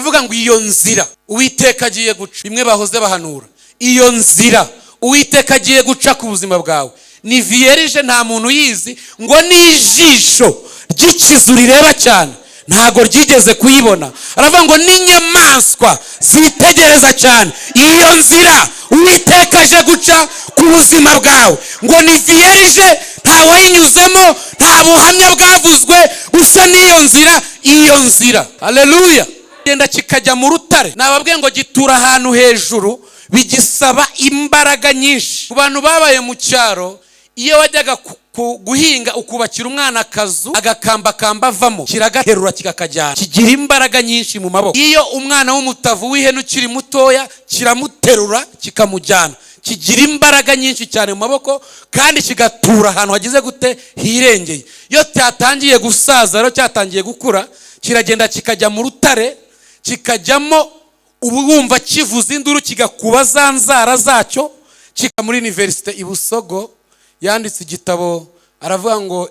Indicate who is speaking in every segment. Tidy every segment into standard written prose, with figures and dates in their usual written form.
Speaker 1: avuga ngo iyo nzira Uwiteka agiye guca, bimwe bahoze bahanura, iyo nzira Uwiteka agiye guca ku buzima bwawe ni vierge, nta muntu yizi, ngo n'ijisho ry'ikizu rireba cyane ntago ryigeze kuyibona. Aravuga ngo n'inyamaswa zitegereza cyane iyo nzira Uwiteka aje guca ku buzima bwawe, ngo ni vierge, nta wayinyuzemo, nta buhamya bwavuzwe, gusa n'iyo nzira, iyo nzira. Haleluya. Genda kikajya mu rutare, nababwiye ngo gitura ahantu hejuru, bigisaba imbaraga nyinshi. Ku bantu babaye mu cyaro, iyo wajyaga guhinga ukubakira umwana akazu, agakambakamba avamo, kiragaterura kikakajyana, kigira imbaraga nyinshi mu maboko. Iyo umwana w'umutavu w'ihene ukiri mutoya, kiramuterura kikamujyana, kigira imbaraga nyinshi cyane mu maboko, kandi kigatura ahantu hagize gute, hirengeye. Iyo cyatangiye gusaza rero, cyatangiye gukura, kiragenda kikajya mu rutare, kikajyamo, ubu wumva kivuza induru, kigakuba za nzara zacyo. Kika muri Universite i Busogo yanditse igitabo, aravuga ngo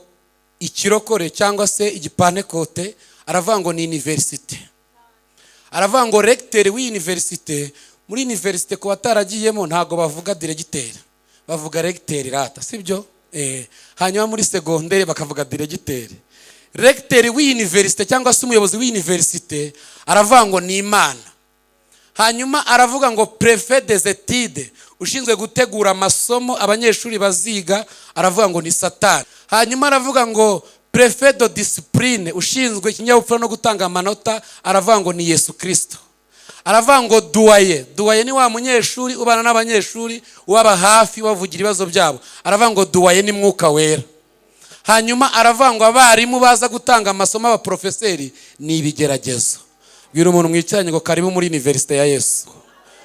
Speaker 1: ikirokore cyangwa se igipanekote, aravuga ngo ni universite. Aravuga ngo recteur w'universite, muri universite ko bataragiyemo ntago bavuga directeur, bavuga recteur rata, sibyo? Hanyuma muri secondaire bakavuga directeur. Recteur w'universite cyangwa se umuyobozi w'universite aravuga ngo ni Imana. Hanyuma aravuga ngo prefet des études, ushinzwe gutegura amasomo abanyeshuri baziga, aravuga ngo ni Satani. Hanyuma aravuga ngo prefet de discipline, ushinzwe ikinyabupfura no gutanga amanota, aravuga ngo ni Yesu Kristo. Aravuga ngo duwaye ni wa munyeshuri ubana n'abanyeshuri, ubaba hafi, wavugira ibibazo byabo, aravuga ngo duwaye ni Mwuka Wera. Hanyuma aravuga ngo abarimu baza gutanga amasomo, abaprofeseri, ni ibigeragezo. Bwira umuntu mwicaranye ngo karibu muri Universite ya Yesu.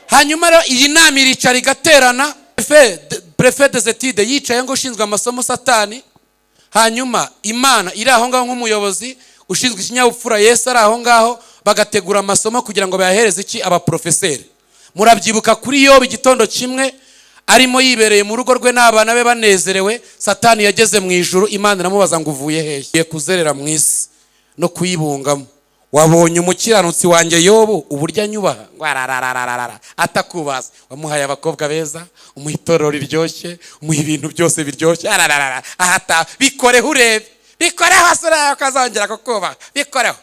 Speaker 1: Hanyuma rero iyi nama iricara igaterana, prefet des études yicaye ngo ushinzwe amasomo Satani, hanyuma Imana iri aho ngaho nk'umuyobozi ushinzwe ikinyabupfura, Yesu ari aho ngaho, bagategura amasomo kugira ngo bayahereze iki, abaprofeseri. Murabyibuka kuri Yobu, igitondo kimwe arimo yibereye mu rugo rwe n'abana be banezerewe, Satani yageze mu ijuru, Imana iramubaza ngo uvuye hehe? Ye kuzerera mu isi no kuyibungamo. Wabonye umukiranutsi wanjye Yobu uburyo anyubaha? Atakubaza. Wamuhaye abakobwa beza, umuha itorero riryoshye, umuha ibintu byose biryoshye, ahata bikoreho urebe, bikoreho asura ukazongera kukubaha, bikoreho.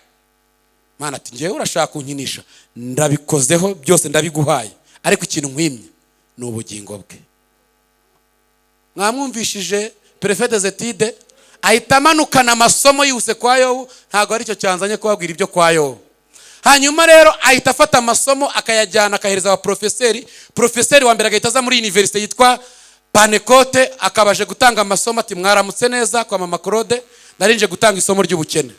Speaker 1: Mana ati ngewe urashaka kunkinisha, ndabikozeho byose ndabiguhaye, ariko ikintu nkwimye ni ubugingo bwe. Mwamwumvishije prefet des études ahita amanukana amasomo yose kwa Yobu, ntago ari cyo cyanzanye kubabwira ibyo kwa Yobu. Hanyuma rero ahita afata amasomo akayajyana akahereza abaprofeseri. Profeseri wa mbere agahita aza muri universite yitwa Panekote, akabaje gutanga amasomo, ati mwaramutse neza kwa Mama Claude, narinje gutanga isomo ry'ubukene.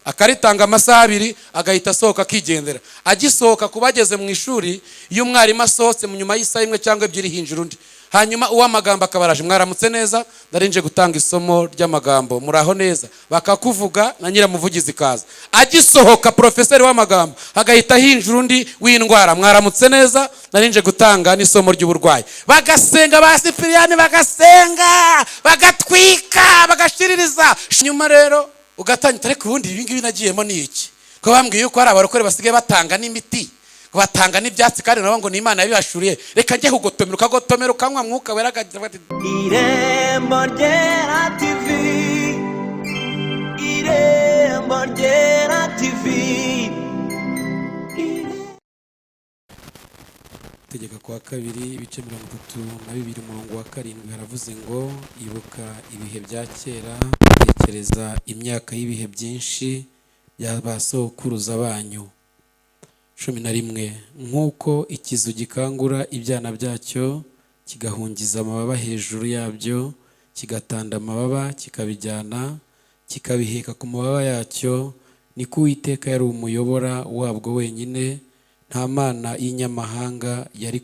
Speaker 1: Akaritanga amasaha 2, agahita asohoka akigendera. Agisohoka kubageze mu ishuri, iyo umwarimu asohotse mu nyuma y'isaha 1 cyangwa 2 hinjira undi. Hanyuma uw'amagambo akabaraje, mwaramutse neza, ndarinje gutanga isomo ry'amagambo, muraho neza, bakakuvuga na nyiramuvugizi kaza. Agisohoka profeseri w'amagambo agahita hinjira undi w'indwara, mwaramutse neza, ndarinje gutanga n'isomo ry'uburwayi. Bagasenga ba Sipiriyani, bagasenga, bagatwika, bagashiririza. Nyuma rero ugatanya, ariko ubundi ibi ngibi nagiyemo ni iki? Ko bambwiye yuko hari abarokore basigaye batanga n'imiti, batanga n'ibyatsi, kandi nabo ngo ni Imana yabibashuriye, reka njye kugotomera, ukagotomera ukanywa Mwuka Wera.
Speaker 2: Irembo Ryera TV, Irembo Ryera TV.
Speaker 1: Tegeka kwa 2 ibice 32 umurongo wa 7 haravuze ngo ibuka ibihe bya kera, tekereza imyaka y'ibihe byinshi y'abasokuruza banyu. 11 nk'uko ikizu gikangura ibyana byacyo, kigahungiza amababa hejuru yabyo, kigatanda amababa kikabijyana, kikabiheka ku mababa yacyo, niko Uwiteka yari umuyobora wabwo wenyine, nta mana y'inyamahanga yari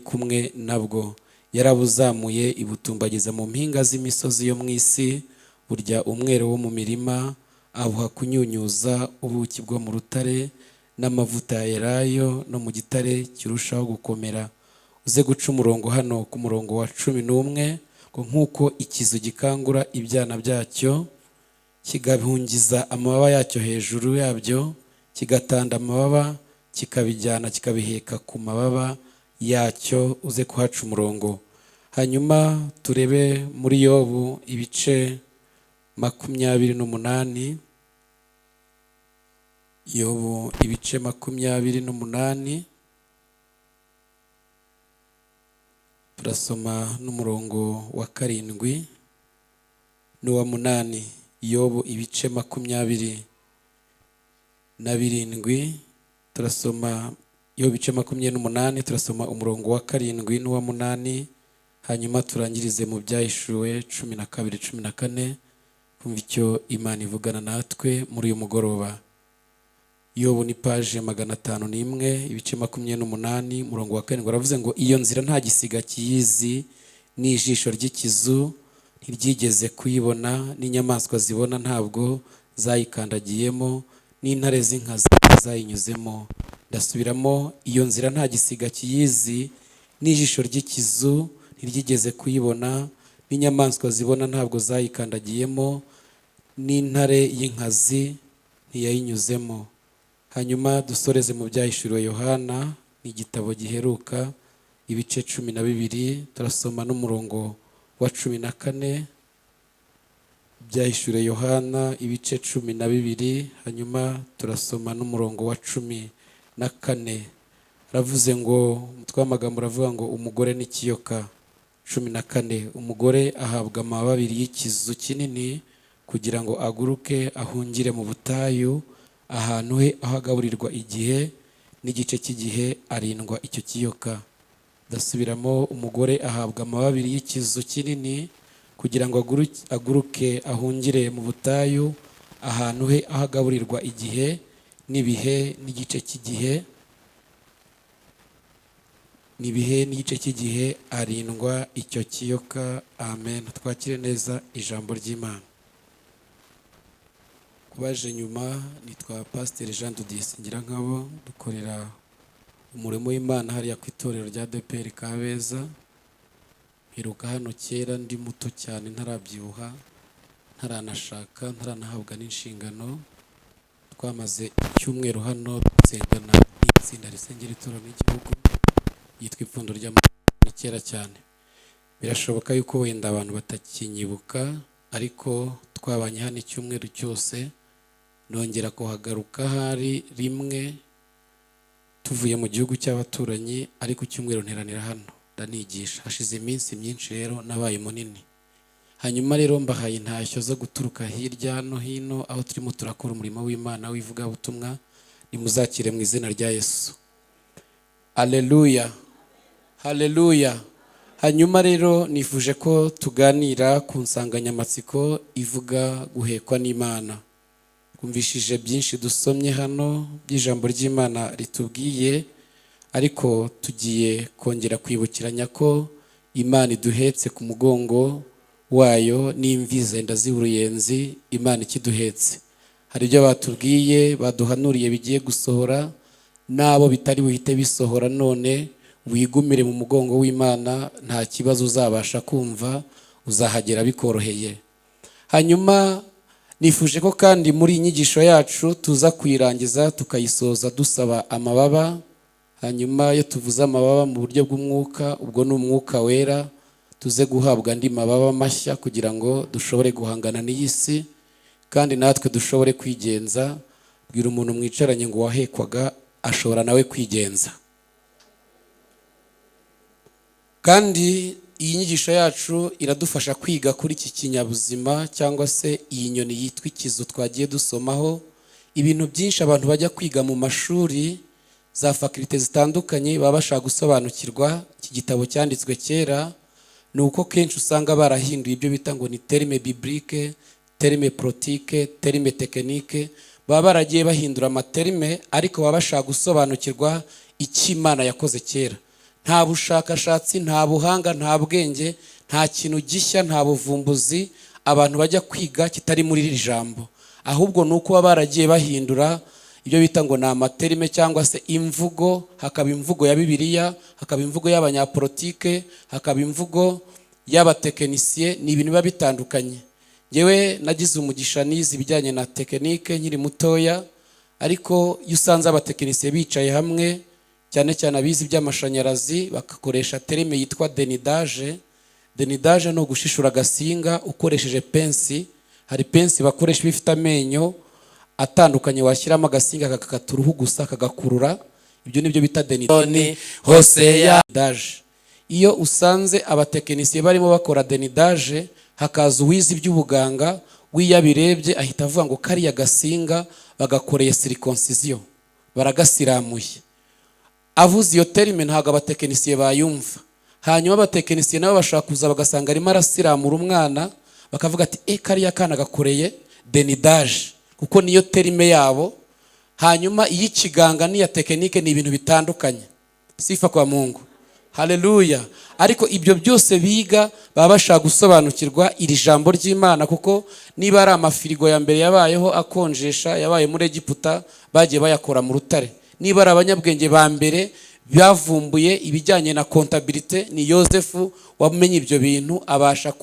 Speaker 1: kumwe nabwo. Yarabuzamuye ibutumbagiza mu mpinga z'imisozi yo mu isi, burya umwero wo mu mirima, abuha kunyunyuza ubuki bwo mu rutare, n'amavuta ya elayo no mu gitare kirushaho gukomera. Uze guca umurongo hano ku murongo wa 11, ngo nk'uko ikizu gikangura ibyana byacyo, kigahungiza amababa yacyo hejuru yabyo, kigatanda amababa kikabijyana kikabiheka ku mababa yacyo, uze kuhaca umurongo. Hanyuma turebe muri Yobu ibice 28. Yobu ibice 28, turasoma n'umurongo wa 7 n'uwa 8. Yobu ibice 27, turasoma Yobu ibice 28, turasoma umurongo wa 7 n'uwa 8, hanyuma turangirize mu Byahishuwe 12-14, kumva icyo Imana ivugana natwe muri uyu mugoroba. Yobu ni paje 501, ibice 28, umurongo wa 7, aravuze ngo iyo nzira nta gisiga kiyizi, n'ijisho ry'ikizu ntiryigeze kuyibona, n'inyamaswa zibona ntabwo zayikandagiyemo, n'intare z'inkazi zayinyuzemo. Ndasubiramo, iyo nzira nta gisiga kiyizi, n'ijisho ry'ikizu ntiryigeze kuyibona, n'inyamaswa zibona ntabwo zayikandagiyemo, n'intare y'inkazi ntiyayinyuzemo. Hanyuma dusoreze mu Byahishuriwe Yohana, ni igitabo giheruka, ibice 12, turasoma n'umurongo wa 14. Byahishuriwe Yohana ibice 12, hanyuma turasoma n'umurongo wa 14. Aravuze ngo, umutwe w'amagambo uravuga ngo umugore n'ikiyoka. 14, umugore ahabwa amababa 2 y'ikizu kinini kugira ngo aguruke ahungire mu butayu, ahantu he aho agaburirwa igihe n'igice cy'igihe arindwa icyo kiyoka. Ndasubiramo, umugore ahabwa amababa 2 y'ikizu kinini kugira ngo aguruke ahungire mu butayu, ahantu he aho agaburirwa igihe n'ibihe n'igice cy'igihe arindwa icyo kiyoka. Amen. Twakire neza ijambo ry'Imana. Kubaje nyuma, nitwa Pasteur Jean de Dieu Ngirankabo, dukorera umurimo w'Imana hariya ku itorero rya ADEPR Kabeza. Mperuka hano kera ndi muto cyane, ntarabyibuha, ntaranashaka, ntaranahabwa n'inshingano. Twamaze icyumweru hano dusengana n'itsinda risengera itorero n'igihugu yitwa Ipfundo ry'Amahoro. Kera cyane, birashoboka yuko wenda abantu batakinyibuka, ariko twabanye hano icyumweru cyose. Nongera kuhagaruka hari rimwe tuvuye mu gihugu cy'abaturanyi, ariko icyumweru nteranira hano ndanigisha. Hashize iminsi myinshi rero nabaye munini. Hanyuma rero mbahaye intashyo zo guturuka hirya no hino aho turimo turakora umurimo w'Imana w'ivugabutumwa. Nimuzakire mu izina rya Yesu. Haleluya, haleluya. Hanyuma rero nifuje ko tuganira ku nsanganyamatsiko ivuga guhekwa n'Imana. Kumvishije byinshi dusomye hano by'ijambo ry'Imana ritubwiye, ariko tugiye kongera kwibukiranya ko Imana iduhetse ku mugongo wayo n'imvi zenda z'uruyenzi. Imana ikiduhetse. Hari ibyo batubwiye baduhanuriye bigiye gusohora, nabo bitari buhite bisohora none wigumire mu mugongo w'Imana, nta kibazo uzabasha kumva, uzahagera bikoroheye. Hanyuma nifuje ko kandi muri inyigisho yacu tuza kuyirangiza tukayisoza dusaba amababa. Hanyuma iyo tuvuze amababa mu buryo bw'umwuka, ubwo ni umwuka wera, tuze guhabwa andi mababa mashya kugira ngo dushobore guhangana n'iyi si, kandi natwe dushobore kwigenza. Bwira umuntu mwicaranye ngo wahekwaga ashobora nawe kwigenza. Kandi iyi nyigisho yacu iradufasha kwiga kuri iki kinyabuzima cyangwa se iyi nyoni yitwa ikizu twagiye dusomaho. Ibintu byinshi abantu bajya kwiga mu mashuri za fakulite zitandukanye baba bashaka gusobanukirwa. Iki gitabo cyanditswe kera, ni uko kenshi usanga barahinduye ibyo bita ngo ni terme biblique, terme pratique, terme technique. Baba baragiye bahindura amaterme, ariko baba bashaka gusobanukirwa icyo Imana yakoze kera. Nta bushakashatsi, nta buhanga, nta bwenge, nta kintu gishya, nta buvumbuzi abantu bajya kwiga kitari muri iri jambo. Ahubwo ni uko baba baragiye bahindura ibyo bita ngo ni amaterme cyangwa se imvugo. Hakaba imvugo ya Bibiliya, hakaba imvugo y'abanyapolitike, hakaba imvugo y'abatekinisiye. Ni ibintu biba bitandukanye. Ngewe nagize umugisha nize ibijyanye na tekinike nkiri mutoya, ariko iyo usanze abatekinisiye bicaye hamwe, cyane cyane abizi iby'amashanyarazi, bagakoresha terime yitwa denidage. Denidage ni ugushishura agasinga ukoresheje pensi. Hari pensi bakoresha bifite amenyo atandukanye, washyiramo agasinga kakakata uruhu gusa kagakurura. Ibyo nibyo bita denidage. Hoseya denidage. Iyo usanze abatekinisiye barimo bakora denidage, hakaza uwize iby'ubuganga, wiyabirebye ahita avuga ngo kariya gasinga bagakoreye circoncision, baragasiramuye. Avuze iyo terime ntabwo abatekinisiye bayumva. Hanyuma abatekinisiye nabo bashaka kuza bagasanga arimo arasiramura umwana, bakavuga ati kariya kana gakoreye denidage, kuko niyo terime yabo. Hanyuma iy'ikiganga n'iya tekinike ni ibintu bitandukanye. Sifa kwa Mungu, haleluya. Ariko ibyo byose biga baba bashaka gusobanukirwa iri jambo ry'Imana, kuko niba ari amafirigo ya mbere yabayeho akonjesha, yabaye muri Egiputa, bagiye bayakora mu rutare. Niba ari abanyabwenge ba mbere bavumbuye ibijyanye na kontabilite, ni Yosefu wamenye ibyo bintu, abasha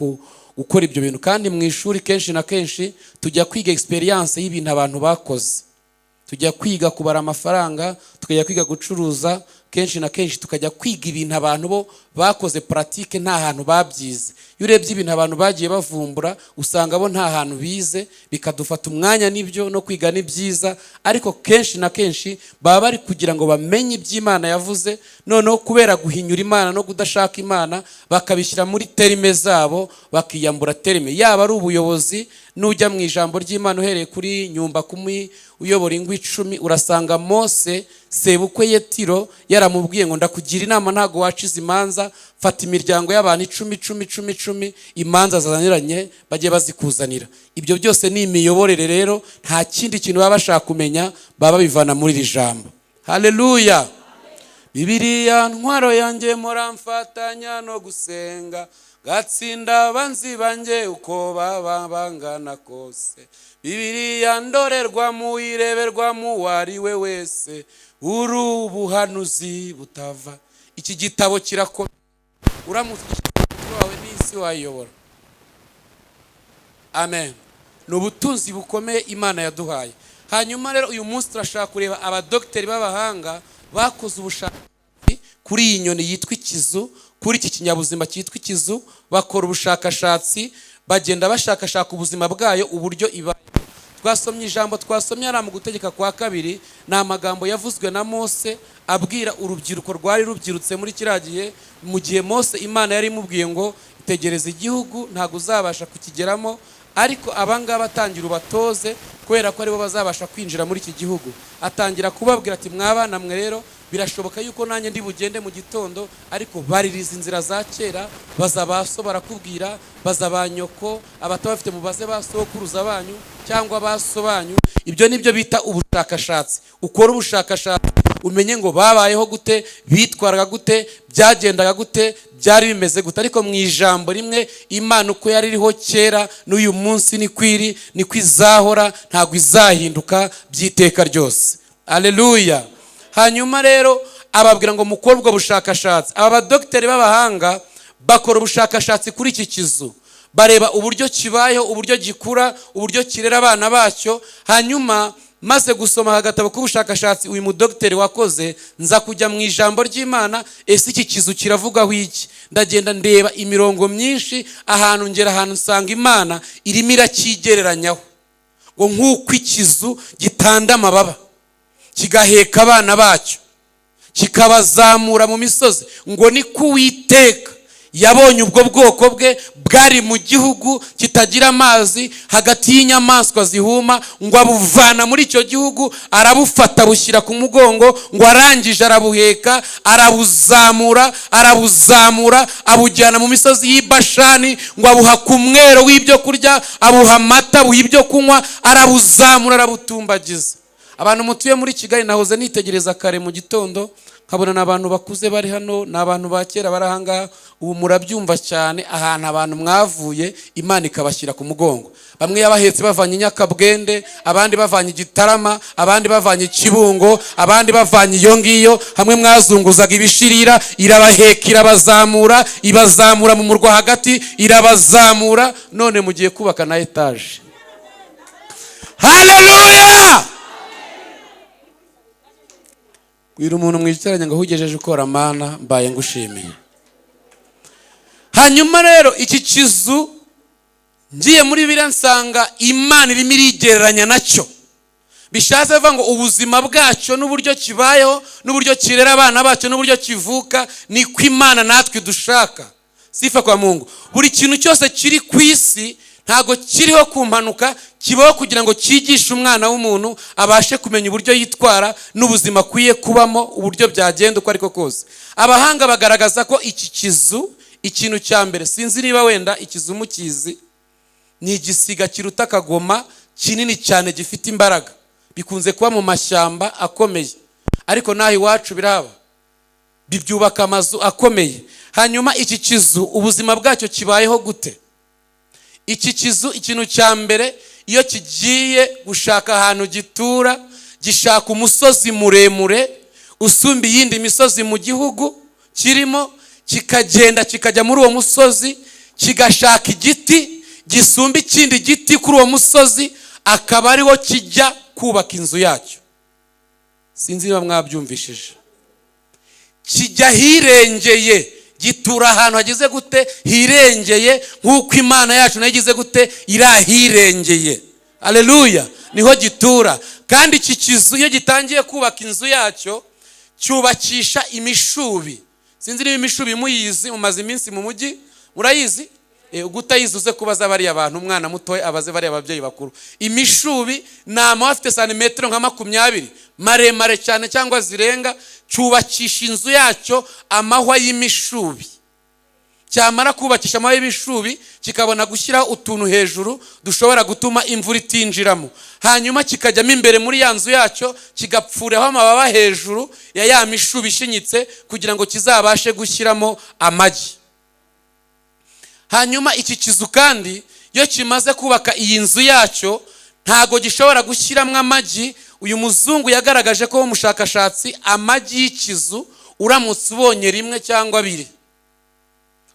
Speaker 1: gukora ibyo bintu. Kandi mu ishuri kenshi na kenshi tujya kwiga experience y'ibintu abantu bakoze. Tujya kwiga kubara amafaranga, tukajya kwiga gucuruza, kenshi na kenshi tukajya kwiga ibintu abantu bo bakoze pratique, nta hantu babyize. Iyo urebye ibintu abantu bagiye bavumbura, usanga bo nta hantu bize, bikadufata umwanya. N'ibyo no kwiga ni byiza, ariko kenshi na kenshi baba bari kugira ngo bamenye iby'Imana yavuze, noneho kubera guhinyura Imana no kudashaka Imana, bakabishyira muri terime zabo, bakiyambura terime. Yaba ari ubuyobozi, nujya mu ijambo ry'Imana uhereye kuri Nyumba Kumi uyobora ingwi 10, urasanga Mose sebukwe Yetiro yaramubwiye ngo ndakugira inama, ntago wacize imanza, fata imiryango y'abantu 10 imanza zazaniranye bajye bazikuzanira. Ibyo byose ni imiyoborere rero, nta kindi kintu baba bashaka kumenya, baba bivana muri iri jambo. Haleluya. Bibiliya ntwaro yanjye muramfatanya no gusenga, gatsinda abanzi banjye uko baba bangana kose. Bibiliya ndorerwamo ireberwamo uwariwe wese, urubuhanuzi butava. Iki gitabo kirakomeye, uramutse wawe n'isi wayobora. Amen. Ni ubutunzi bukomeye Imana yaduhaye. Hanyuma rero uyu munsi turashaka kureba abadokiteri b'abahanga bakoze ubushakashatsi kuri iyi nyoni yitwa ikizu, kuri iki kinyabuzima cyitwa ikizu. Bakora ubushakashatsi, bagenda bashakashaka ubuzima bwayo uburyo ibaye. Twasomye ijambo twasomye ari mu Gutegeka kwa 2, ni amagambo yavuzwe na Mose abwira urubyiruko rwari rubyirutse muri kiriya gihe. Mu gihe Mose Imana yari imubwiye ngo itegereze igihugu, ntabwo uzabasha kukigeramo, ariko abangaba atangira ubatoze, kubera ko aribo bazabasha kwinjira muri iki gihugu. Atangira kubabwira ati mwabana mwe rero, birashoboka yuko nanjye ndi bugende mu gitondo, ariko baririza inzira za kera, bazabaso barakubwira, bazabanyoko, abatabafite mubaze basokuruza banyu cyangwa baso banyu. Ibyo nibyo bita ubushakashatsi. Ukora ubushakashatsi umenye ngo babayeho gute, bitwaraga gute, byagendaga gute, byari bimeze gute. Ariko mu ijambo rimwe, Imana uko yari iriho kera n'uyu munsi ni kwiri, ni kwizahora, ntago izahinduka byiteka ryose. Haleluya. Hanyuma rero ababwira ngo mukore ubwo bushakashatsi. Aba badokiteri b'abahanga bakora ubushakashatsi kuri iki kizu, bareba uburyo kibayeho, uburyo gikura, uburyo kirera abana bacyo. Hanyuma maze gusoma agatabo k'ubushakashatsi uyu mudokiteri wakoze, nza kujya mu ijambo ry'Imana, ese iki kizu kiravugaho iki? Ndagenda ndeba imirongo myinshi, ahantu ngera ahantu nsanga Imana irimo irakigereranyaho, ngo nk'uko ikizu gitanda amababa kigaheka abana bacyo kikabazamura mu misozi, ngo ni Uwiteka yabonye ubwo bwoko bwe bwari mu gihugu kitagira amazi, hagati y'inyamaswa zihuma, ngo abuvana muri icyo gihugu, arabufata bushyira ku mugongo, ngo arangije arabuheka, arabuzamura abujyana mu misozi y'Ibashani, ngo abuha ku mwero w'ibyo kurya, abuha amata, abuha ibyo kunywa, arabuzamura arabutumbagiza. Abantu mutuye muri Kigali nahoze nitegereza kare mu gitondo, nkabona n'abantu bakuze bari hano, n'abantu ba kera bari ahangaha. Ubu murabyumva cyane ahantu abantu mwavuye, Imana ikabashyira ku mugongo. Bamwe yabahetse bavanye Nyakabwende, abandi bavanye Gitarama, abandi bavanye Kibungo, abandi bavanye iyo ngiyo. Hamwe mwazunguzaga ibishirira, irabaheka irabazamura, ibazamura mu murwa hagati, irabazamura. None mugiye kubaka na etaje. Haleluya. bwira umuntu mwicaranye ngo ahugejeje ukora mana mbaye ngushimiye. Hanyuma rero iki kizu ngiye muri Bibiliya nsanga Imana irimo irigereranya nacyo. Bishatse bivuga ngo ubuzima bwacyo n'uburyo kibayeho n'uburyo kirera abana bacyo n'uburyo kivuka niko Imana natwe dushaka. Sifa kwa Mungu. Buri kintu cyose kiri ku isi ntago kiriho kumpanuka, kibaho kugira ngo cyigishe umwana w'umuntu abashe kumenya uburyo yitwara n'ubuzima akwiye kubamo, uburyo byagenda uko ariko kose. Abahanga bagaragaza ko iki kizu, ikintu cya mbere, sinzi niba wenda ikizu mukizi, ni igisiga kiruta akagoma kinini cyane gifite imbaraga. Bikunze kuba mu mashyamba akomeye, ariko naho iwacu biraba, bibyubaka amazu akomeye. Hanyuma iki kizu ubuzima bwacyo kibayeho gute? Iki kizu ikintu cya mbere, iyo kigiye gushaka ahantu gitura, gishaka umusozi muremure usumba iyindi misozi mu gihugu kirimo, kikagenda kikajya muri uwo musozi, kigashaka igiti gisumba ikindi giti kuri uwo musozi, akaba ariho kijya kubaka inzu yacyo. Sinzi niba mwabyumvishije. Kijya hirengeye, gitura ahantu hagize gute? Hirengeye, nk'uko Imana yacu nayo igize gute? Irahirengeye. Haleluya. Niho gitura. Kandi iki kizu iyo gitangiye kubaka inzu yacyo, cyubakisha imishubi. Sinzi niba imishubi muyizi, umaze iminsi mu mujyi, murayizi? Ugutayizi uze kubaza bariya abantu, umwana muto abaze bariya ababyeyi bakuru. Imishubi ni amawa afite santimetero nka 20 maremare cyane cyangwa zirenga, cyubakisha inzu yacyo amahwa y'imishubi. Cyamara kubakisha amahwa y'ibishubi, kikabona gushyiraho utuntu hejuru dushobora gutuma imvura itinjiramo. Hanyuma kikajyamo imbere muri ya nzu yacyo, kigapfureho amababa hejuru ya mishubi ishinyitse kugira ngo kizabashe gushyiramo amagi. Hanyuma iki kizu kandi iyo kimaze kubaka iyi nzu yacyo, ntago gishobora gushyiramo amagi. Uyu muzungu yagaragaje ko umushakashatsi, amagi y'ikizu uramutse ubonye rimwe cyangwa abiri,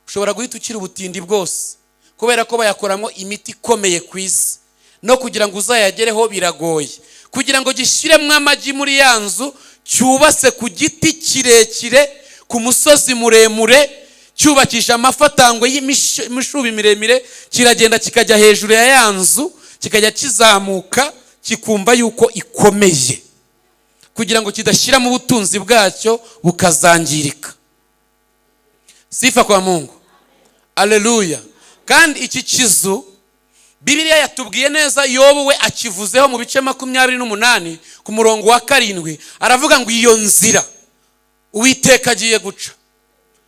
Speaker 1: ushobora guhita ukira ubutindi bwose, kubera ko bayakoramo imiti ikomeye ku isi, no kugira ngo uzayagereho biragoye. Kugira ngo gishyiremo amagi muri ya nzu, cyubase ku giti kirekire ku musozi muremure, cyubakisha amafatangwe y'imishubi miremire, kiragenda kikajya hejuru ya nzu, kikajya kizamuka, kikumva yuko ikomeye, kugira ngo kidashyiramo ubutunzi bwacyo bukazangirika. Sifa kwa Mungu. Haleluya. Kandi iki kizu Bibiliya yatubwiye neza, Yobu we akivuzeho mu bice 28 ku murongo wa 7, aravuga ngo iyo nzira Uwiteka agiye guca,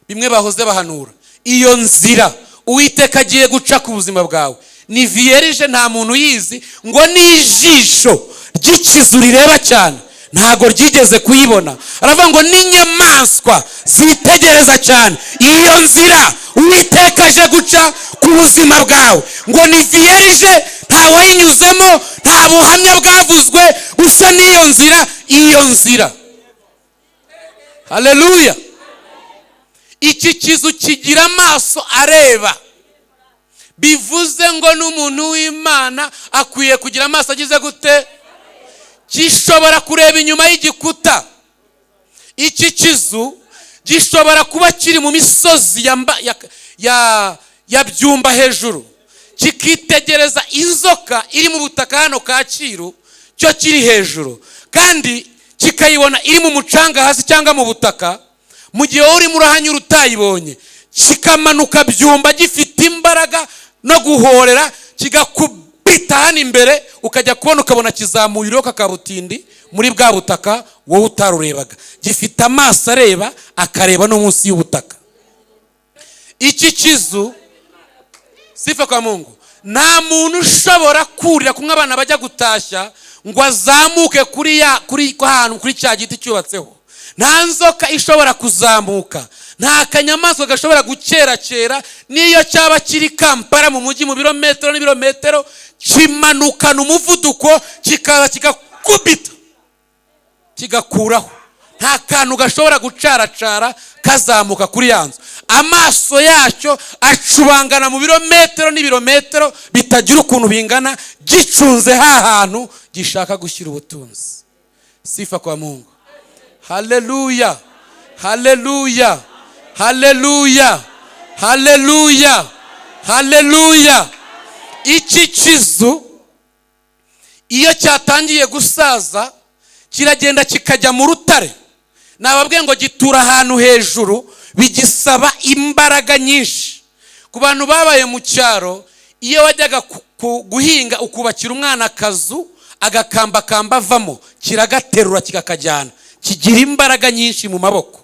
Speaker 1: bimwe bahoze bahanura, iyo nzira Uwiteka agiye guca ku buzima bwawe ni vierge, nta muntu yizi, ngo n'ijisho ry'ikizu rireba cyane ntago ryigeze kuyibona. Aravuga ngo n'inyamaswa zitegereza cyane iyo nzira Uwiteka aje guca ku buzima bwawe, ngo ni vierge, nta wayinyuzemo, nta buhamya bwavuzwe, gusa n'iyo nzira, iyo nzira. Haleluya. Iki kizu kigira amaso areba, bivuze ngo n'umuntu w'Imana akwiye kugira amaso agize gute? Gishobora kureba inyuma y'igikuta. Iki kizu gishobora kuba kiri mu misozi ya byumba hejuru, kikitegereza inzoka iri mu butaka hano Kacyiru, cyo kiri hejuru, kandi kikayibona iri mu mucanga hasi cyangwa mu butaka. Mu gihe urimo urahanyura utayibonye, kikamanuka byumba gifite imbaraga no guhorera, kigakubita hano imbere, ukajya kubona ukabona kizamuye iroka kabutindi muri bwa butaka wowe utarurebaga. Gifite amaso areba, akareba no munsi y'ubutaka. Iki kizu, sifa kwa Mungu, nta muntu ushobora kurira kumwe abana bajya gutashya ngo azamuke kuri cya giti cyubatseho. Nta nzoka ishobora kuzamuka, nta kanyamaswa gashobora gukerakera, niyo cyaba kiri Kampala mu mujyi mu birometero n'ibirometero, kimanukana umuvuduko, kigakubita, kigakuraho. Nta kantu gashobora gucaracara kazamuka kuri ya nzu. Amaso yacyo acubangana mu birometero n'ibirometero bitagira ukuntu bingana, gicunze ha hantu gishaka gushyira ubutunzi. Sifa kwa Mungu. Haleluya, haleluya, haleluya, haleluya, haleluya. Iki kizu iyo cyatangiye gusaza kiragenda kikajya mu rutare. Nababwiye ngo gitura ahantu hejuru, bigisaba imbaraga nyinshi. Ku bantu babaye mu cyaro, iyo wajyaga guhinga ukubakira umwana akazu, agakambakamba avamo, kiragaterura kikakajyana. Kigira imbaraga nyinshi mu maboko.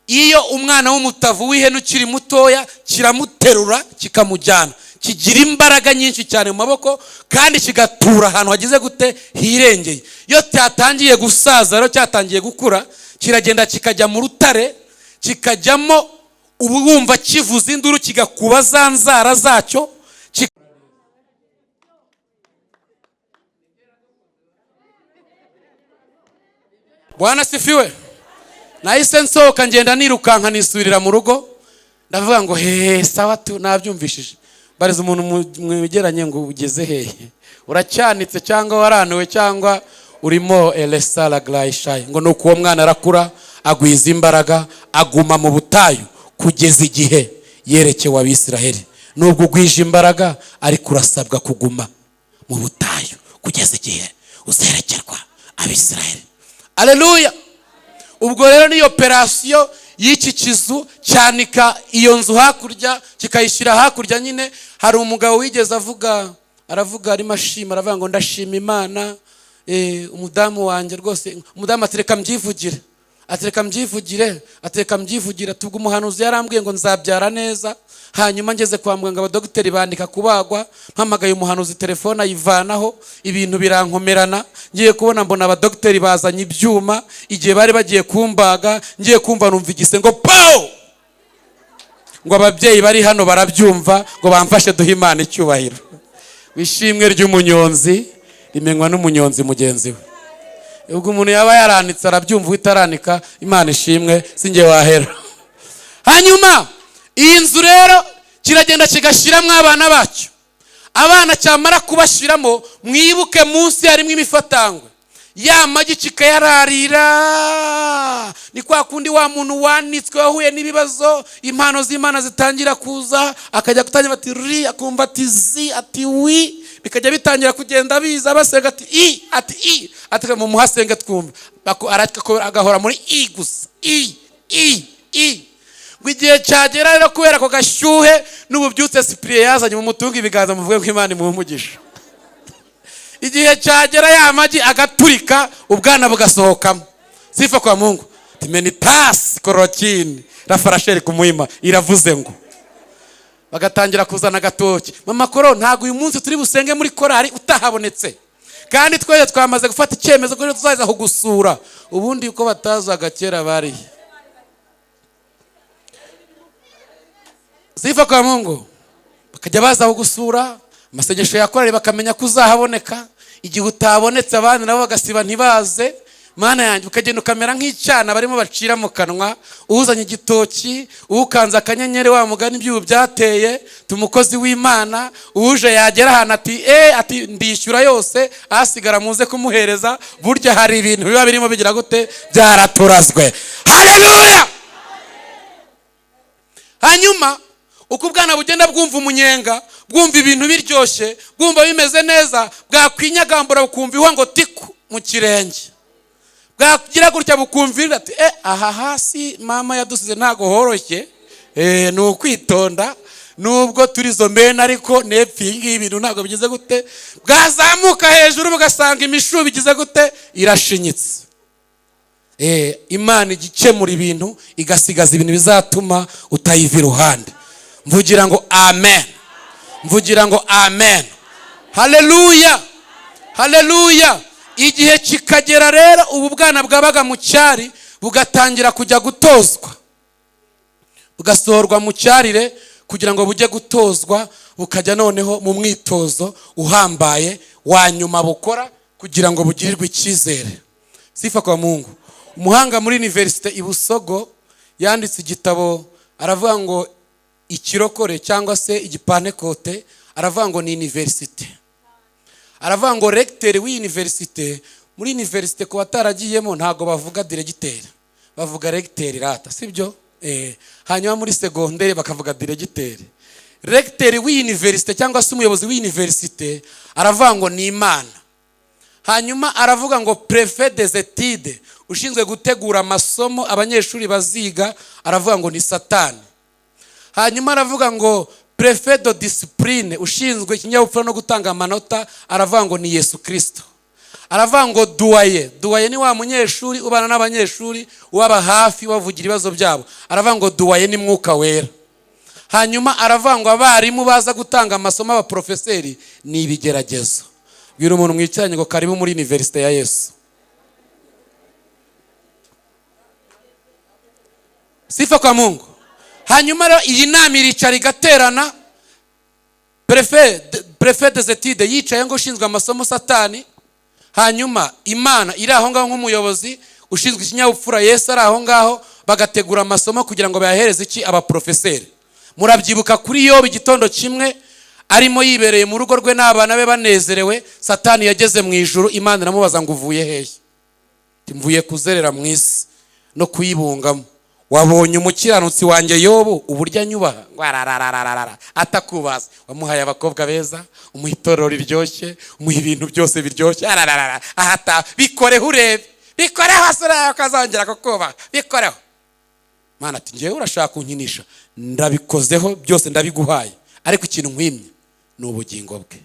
Speaker 1: Iyo umwana w'umutavu w'ihene ukiri mutoya, kiramuterura kikamujyana. Kigira imbaraga nyinshi cyane mu maboko, kandi kigatura ahantu hagize gute hirengeye. Iyo cyatangiye gusaza rero, cyatangiye gukura, kiragenda kikajya mu rutare, kikajyamo, ubu wumva kivuza induru, kigakuba za nzara zacyo. Bwana sifiwe. Nahise nsohoka ngenda nirukanka nisubirira mu rugo, ndavuga ngo sawa tu, nabyumvishije. Bariza umuntu mwegeranye ngo ugeze hehe, uracyanitse cyangwa waranuwe cyangwa urimo elesala glaishay. Ngo nuko uwo mwana arakura, agwiza imbaraga, aguma mu butayu kugeza igihe yerekewe Abisiraheli. Nubwo ugwije imbaraga, ariko urasabwa kuguma mu butayu kugeza igihe uzerekerwa Abisiraheli. Aleluya. Ubwo rero ni operasiyo y'iki kizu, cyanika iyo nzu hakurya kikayishyira hakurya. Nyine hari umugabo wigeze aravuga arimo ashima, aravuga ngo ndashima Imana, umudamu wanjye rwose. Umudamu atereka mbyivugire, atereka mbyivugire. Tubwo umuhanuzi yarambwiye ngo nzabyara neza. Hanyuma ngeze kwa muganga, abadogiteri bandika kubagwa, mpamagaye umuhanuzi, telefone ayivanaho, ibintu birankomerana. Ngiye kubona mbona abadogiteri bazanye ibyuma, igihe bari bagiye kumbaga, ngiye kumva numva igise ngo pow, ngo ababyeyi bari hano barabyumva, ngo bamfashe duhe Imana icyubahiro. Wishimwe ry'umunyonzi rimenywa n'umunyonzi mugenzi we. Ubwo umuntu yaba yaranitse arabyumva, utaranika Imana ishimwe, singe wahera. Hanyuma iyi nzu rero kiragenda kigashyiramo abana bacyo. Abana cyamara kubashiramo, mwibuke munsi harimo imifatangwe, ya magi kikayararira. Ni kwa kundi wa muntu wanitswe wahuye n'ibibazo, impano z'Imana zitangira kuza, akajya gutangira ati ri, akumva ati zi, ati wi, bikajya bitangira kugenda biza, basenga ati i, ati i, ati mu muhasenge twumva, agahora muri i gusa, i. Igihe cyagera rero, kubera ko gashyuhe n'ububyutse Cyprien yazanye mu mutunga ibiganza, muvuge ko Imana imuhumugisha. Igihe cyagera ya magi agaturika, ubwana bugasohokamo. Sifa kwa Mungu. Timenitas korokini rafarasheri kumuhima iravuze ngo, bagatangira kuzana gatoki. Mama Koro, ntago uyu munsi turi busenge muri korari utahabonetse, kandi twese twamaze gufata icyemezo ko tuzaza kugusura. Ubundi uko batazaga kera bari. Sifa kwa Mungu. Bakajya baza kugusura, amasengesho yakorera bakamenya ko uzahaboneka. Igihe utabonetse abandi nabo bagasiba ntibaze. Mana yanjye, ukagenda ukamera nk'icyana barimo bacira mu kanwa, uzanye igitoki, ukanza akanyenyeri, wa mugani by'ubu byateye, tumukozi w'Imana. Uje yagera ahantu ati ndishyura yose, asigara muze kumuhereza. Burya hari ibintu biba birimo bigira gute, byaraturazwe. Haleluya. Hanyuma uko ubwana bugenda bwumva umunyenga, bwumva ibintu biryoshye, bwumva bimeze neza, bwakwinyagambura bukumva ihwa ngo tiku mu kirenge. Bwagira gutya bukumvira ati aha hasi mama yadusize ntago horoshye, ni ukwitonda, nubwo turi zo mbene ariko nepfingi ibintu ntago bigize gute. Bwazamuka hejuru bugasanga imishubi bigize gute, irashinyitse. Imana igikemura ibintu, igasigaza ibintu bizatuma utayiva iruhande. Mvugira ngo amen, mvugira ngo amen. Haleluya, haleluya. Igihe kikagera rero, ubu bwana bwabaga mu cyari bugatangira kujya gutozwa, bugasohorwa mu cyarire kugira ngo bujye gutozwa, bukajya noneho mu mwitozo uhambaye wa nyuma bukora kugira ngo bugirirwe icyizere. Sifa kwa Mungu. Umuhanga muri Universite i Busogo yanditse igitabo, aravuga ngo ikirokore cyangwa se igipantekote, aravuga ngo ni universite. Aravuga ngo recteur w'universite muri universite ku bataragiyemo ntago bavuga diregiteri, bavuga regiteri rata, sibyo? Hanyuma muri segondere bakavuga diregiteri. Regiteri w'universite cyangwa se umuyobozi w'universite aravuga ngo ni Imana. Hanyuma aravuga ngo prefet des études, ushinzwe gutegura amasomo abanyeshuri baziga, aravuga ngo ni Satani. Hanyuma aravuga ngo prefet de discipline, ushinzwe ikinyabupfura no gutanga amanota, aravuga ngo ni Yesu Kristo. Aravuga ngo duwaye ni wa munyeshuri ubana n'abanyeshuri, ubaba hafi wavugira ibibazo byabo, aravuga ngo duwaye ni Mwuka Wera. Hanyuma aravuga ngo abarimu baza gutanga amasomo abaprofeseri ni ibigeragezo. Bwira umuntu mwicaranye ngo karibu muri universite ya Yesu. Sifa kwa Mungu. Hanyuma rero iyi nama iricara igaterana, prefet des études yicaye ngo ushinzwe amasomo Satani, hanyuma Imana iri aho ngaho nk'umuyobozi ushinzwe ikinyabupfura, Yesu ari aho ngaho, bagategura amasomo kugira ngo bayahereze iki abaprofeseri. Murabyibuka kuri Yobu igitondo kimwe arimo yibereye mu rugo rwe n'abana be banezerewe, Satani yageze mu ijuru, Imana iramubaza ngo uvuye hehe? Mvuye kuzerera mu isi no kuyibungamo. Wabonye umukiranutsi wanjye Yobu uburyo anyubaha? Atakubaza. Wamuhaye abakobwa beza, umuha itorero riryoshye, umuha ibintu byose biryoshye, ahata bikoreho urebe, bikoreho asura ukazongera kukubaha, bikoreho. Mana ati ngewe urashaka kunkinisha, ndabikozeho byose ndabiguhaye, ariko ikintu nkwimye ni ubugingo bwe.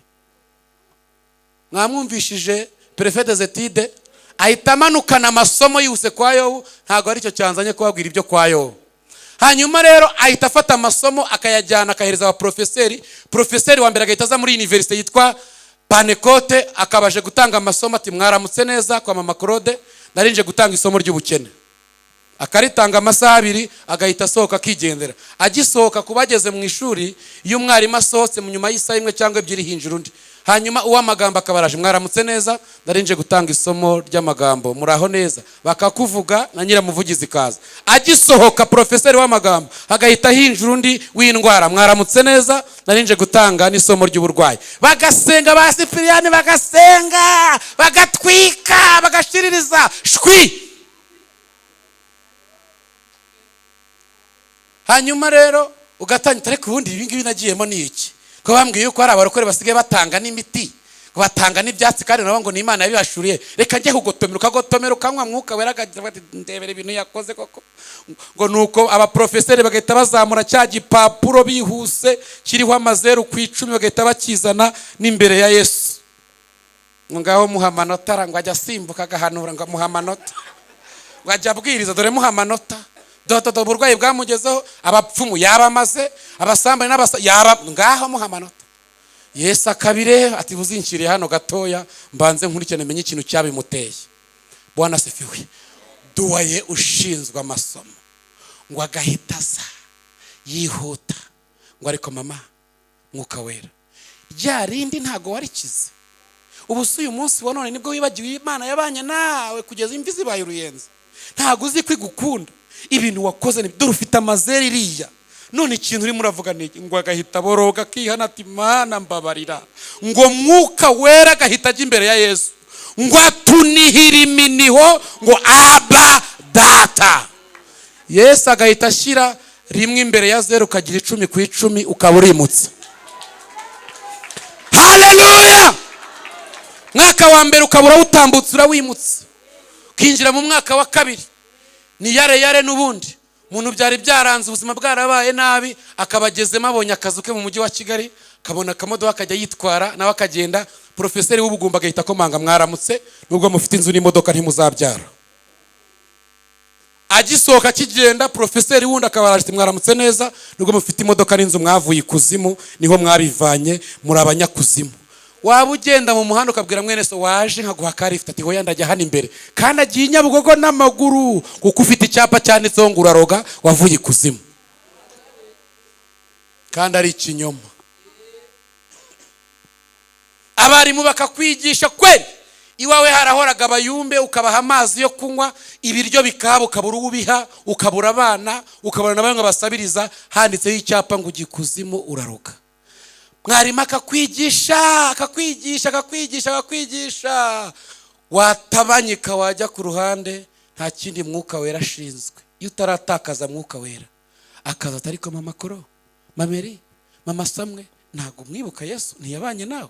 Speaker 1: Mwamwumvishije prefet des études ahita amanukana amasomo yose kwa Yobu, ntago ari cyo cyanzanye kubabwira ibyo kwa Yobu. Hanyuma rero ahita afata amasomo akayajyana akahereza abaprofeseri. Profeseri wa mbere agahita aza muri universite yitwa Panecote, akabaje gutanga amasomo ati mwaramutse neza kwa Mama Claude, narinje gutanga isomo ry'ubukene. Akaritanga amasaha 2 agahita asohoka akigendera. Agisohoka kubageze mu ishuri, iyo umwarimu asohotse mu nyuma y'isaha 1 cyangwa 2 hinjira undi. Hanyuma uw'amagambo akabaraje mwaramutse neza, narinje gutanga isomo ry'amagambo, muraho neza, bakakuvuga na nyiramuvugizi kaza. Agisohoka profeseri w'amagambo agahita hinjira undi w'indwara, mwaramutse neza, narinje gutanga n'isomo ry'uburwayi. Bagasenga ba Sipiriyani, bagasenga, bagatwika, bagashiririza shwi. Hanyuma rero ugatanya ariko ubundi ibi ngibi nagiyemo ni iki? Ko bambwiye yuko hari abarokore basigaye batanga n'imiti, batanga n'ibyatsi kandi nabo ngo ni Imana yabibashuriye. Reka njye kugotomera, ukagotomera ukanywa Mwuka Wera, ndebere ibintu yakoze koko. Ngo nuko abaprofeseri bagahita bazamura cya gipapuro bihuse kiriho amazeru ku 10, bagahita bakizana n'imbere ya Yesu. Ngaho muha amanota, ngo ajya asimbuka agahanura ngo muha amanota, ngo ajya abwiriza dore muha amanota. Dodo burwayi bwamugezeho, abapfumu yabamaze, abasambane yaba ngaho muha amanota. Yesu akabire ati buzinkiriye hano gatoya mbanze nkurikene menye ikintu cyabimuteye. Bwana sifiwe. Duwaye ushinzwe amasomo ngo agahita aza yihuta ngo ariko mama Mwuka Wera ryarindi ntago warikize, ubu si uyu munsi wa none nibwo wibagiwe Imana yabanye nawe kugeza imvi zibaye uruyenzi, ntago uzi kwigukunda ibintu wakoze. Dore ufite amazeri iriya, none ikintu uri muravuga niki? Ngo agahita boroga kihana ati Mana mbabarira. Ngo Mwuka Wera agahita ajya imbere ya Yesu ngo atunihira iminiho ngo Aba Data. Yesu agahita ashyira rimwe imbere ya 0 ukagira 10 ku 10 ukaba urimutse. Haleluya! Mwaka wa mbere ukabura utambutse urawimutse, kinjira mu mwaka wa kabiri ni yare n'ubundi umuntu byari byaranze ubuzima bwarabaye nabi, akabagezemo abonye akazu ke mu mujyi wa Kigali, kabona akamodoka akajya yitwara nawe akagenda. Profeseri w'ubugumba agahita komanga mwaramutse, nubwo mufite inzu n'imodoka ntimuzabyara. Agisohoka akigenda profeseri wundi akabaraje ati mwaramutse neza, nubwo mufite imodoka n'inzu mwavuye ikuzimu niho mwabivanye, muri abanyakuzimu. Waba ugenda mu muhanda ukabwira mwene so waje nkaguha karifite ati hoya ndajya hano imbere, kandi agiye Nyabugogo n'amaguru kuko ufite icyapa cyanditseho ngo uraroga wavuye ikuzimu, kandi ari ikinyoma. Abarimu bakakwigisha kweli, iwawe harahoraga abayumbe ukabaha amazi yo kunywa, ibiryo bikaba ukabura ubiha, ukabura abana, ukabona nabamwe basabiriza handitseho icyapa ngo ugikuzimu uraroga. Mwarimu akakwigisha watabanyika wajya ku ruhande, nta kindi mwuka wera ashinzwe. Iyo utaratakaza mwuka wera akaza atari ko mama Koro, mameri, mama Samwe, ntabwo mwibuka Yesu ntiyabanye nawe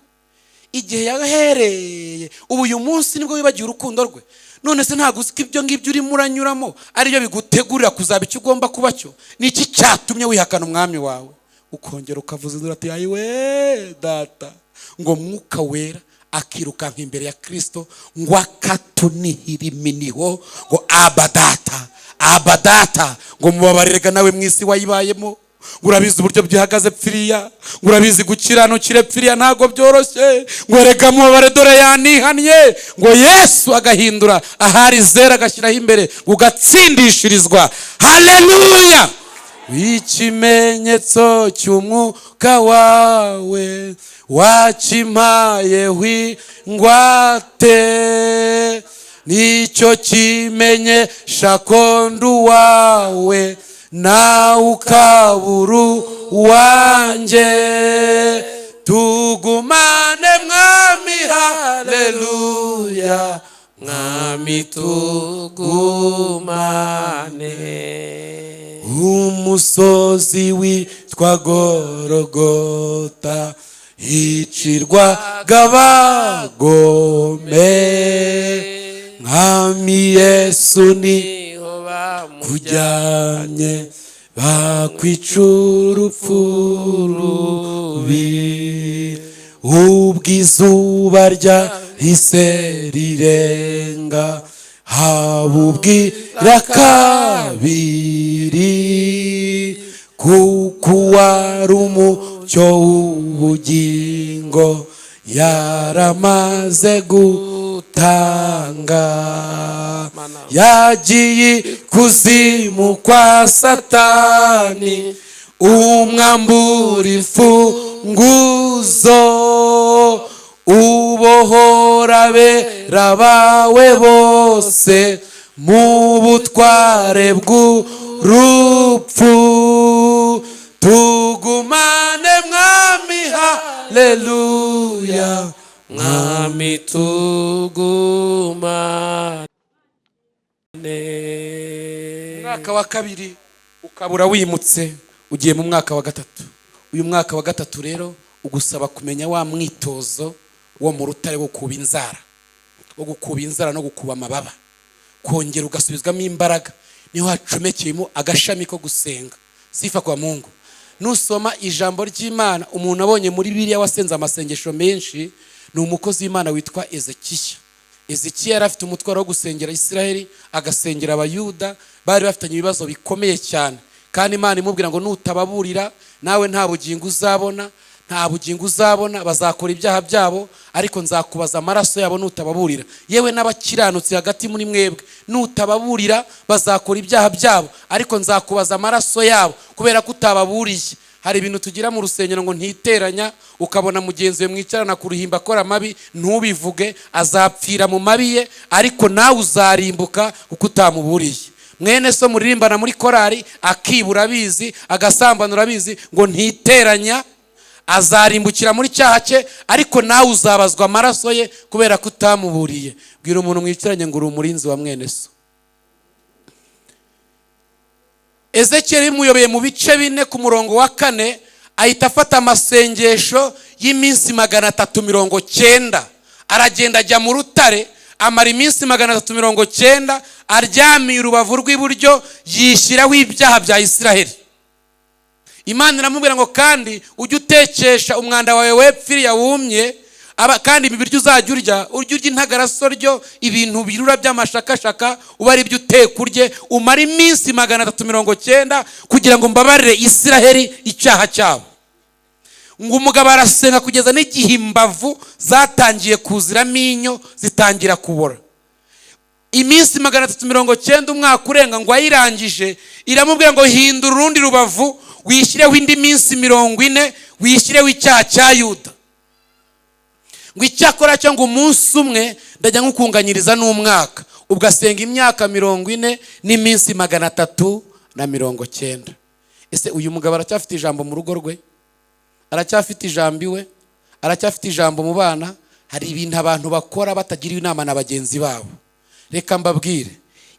Speaker 1: igihe yahereye. Ubu uyu munsi nibwo wibagiye urukundo rwe. None se ntabwo uzi ko ibyo ngibyo urimo uranyuramo ariyo bigutegurira kuzaba icyo ugomba kuba cyo? Ni iki cyatumye wihakana umwami wawe ukongera ukavuza induru ati ayiwe data, ngo mwuka wera akirukanka imbere ya Kristo ngo akatunihira iminiho ngo abadata abadata, ngo mubabarirega nawe mwisi wayibayemo. Urabizi uburyo byihagaze pfiriya, urabizi gukiranukire pfiriya ntago byoroshye. Ngo erega mubabare dore yanihanye, ngo Yesu agahindura ahari zera agashyiraho imbere ugatsindishirizwa. Haleluya! Ikimenyetso cy'umwuka wawe wakimpaye w'ingwate, nicyo kimenyesha ko ndi uwawe nawe ukaburu wanjye. Tugumane mwami, haleluya, mwami tugumane. Umusozi witwa Gologota hicirwaga abagome, mwami Yesu niho bamujyanye bakwica urupfu rubi. Ubw'izuba ryahise rirenga habubwira kabiri, kuko wari umucyo w'ubugingo yaramaze gutanga. Yagiye kuzimu kwa Satani umwambura imfunguzo, ubohora abera bawe bose mu butware bw'urupfu. Tugumane mwami, haleluya, mwami tugumane. Mwaka wa kabiri ukabura wimutse ugiye mu mwaka wa gatatu. Uyu mwaka wa gatatu rero ugusaba kumenya wa mwitozo wo mu rutare wo kuba inzara, wo gukuba inzara no gukuba amababa, kongera ugasubizwamo imbaraga. Niho hacomekeyemo agashami ko gusenga. Sifa kwa Mungu. Nusoma ijambo ry'Imana, umuntu abonye muri Bibiliya wasenze amasengesho menshi ni umukozi w'Imana witwa Ezekiya. Ezekiya yari afite umutwaro wo gusengera Isiraheli, agasengera abayuda bari bafitanye ibibazo bikomeye cyane. Kandi Imana imubwira ngo nutababurira nawe nta bugingo uzabona, nta bugingo uzabona, bazakora ibyaha byabo ariko nzakubaza amaraso yabo nutababurira. Yewe n'abakiranutsi hagati muri mwebwe nutababurira bazakora ibyaha byabo ariko nzakubaza amaraso yabo kubera ko utababuriye. Hari ibintu tugira mu rusengero ngo ntiteranya, ukabona mugenzi we mwicarana ku ruhimba akora amabi ntubivuge, azapfira mu mabi ye ariko nawe uzarimbuka kuko utamuburiye. Mwene so muririmbana muri korari akibura abizi, agasambanura abizi, ngo ntiteranya, azarimbukira muri cyaha cye ariko nawe uzabazwa amaraso ye kubera ko utamuburiye. Bwira umuntu mwicaranye ngo uri umurinzi wa mwene so. Ezekiel muyobeye mu bice 4 ku murongo wa 4 ahita afata amasengesho y'iminsi 390, aragenda ajya mu rutare amara iminsi 390 aryamiye urubavu rw'iburyo yishyiraho ibyaha bya Isiraheli. Imana iramubwira ngo kandi ujye utekesha umwanda wawe wepfiriya wumye, kandi ibiryo uzajya urya intagarasoryo, ibintu birura by'amashakashaka uba ari byo utekurye, umara iminsi 390 kugira ngo mbabarire Isiraheli icyaha cyabo. Ngo umugabo arasenga kugeza n'igihe imbavu zatangiye kuziramo inyo zitangira kubora. Iminsi 390 umwaka urenga ngo ayirangije, iramubwira ngo hindura urundi rubavu wishyireho indi minsi 40 wishyireho icyaha cya Yuda. Ngo icyakora cyo ngo umunsi umwe ndajya nkukunganyiriza n'umwaka, ugasenga imyaka 40 n'iminsi 390. Ese uyu mugabo aracyafite ijambo mu rugo rwe? Aracyafite ijambo iwe? Aracyafite ijambo mu bana? hari ibintu abantu bakora batagiriwe inama na bagenzi babo. Reka mbabwire,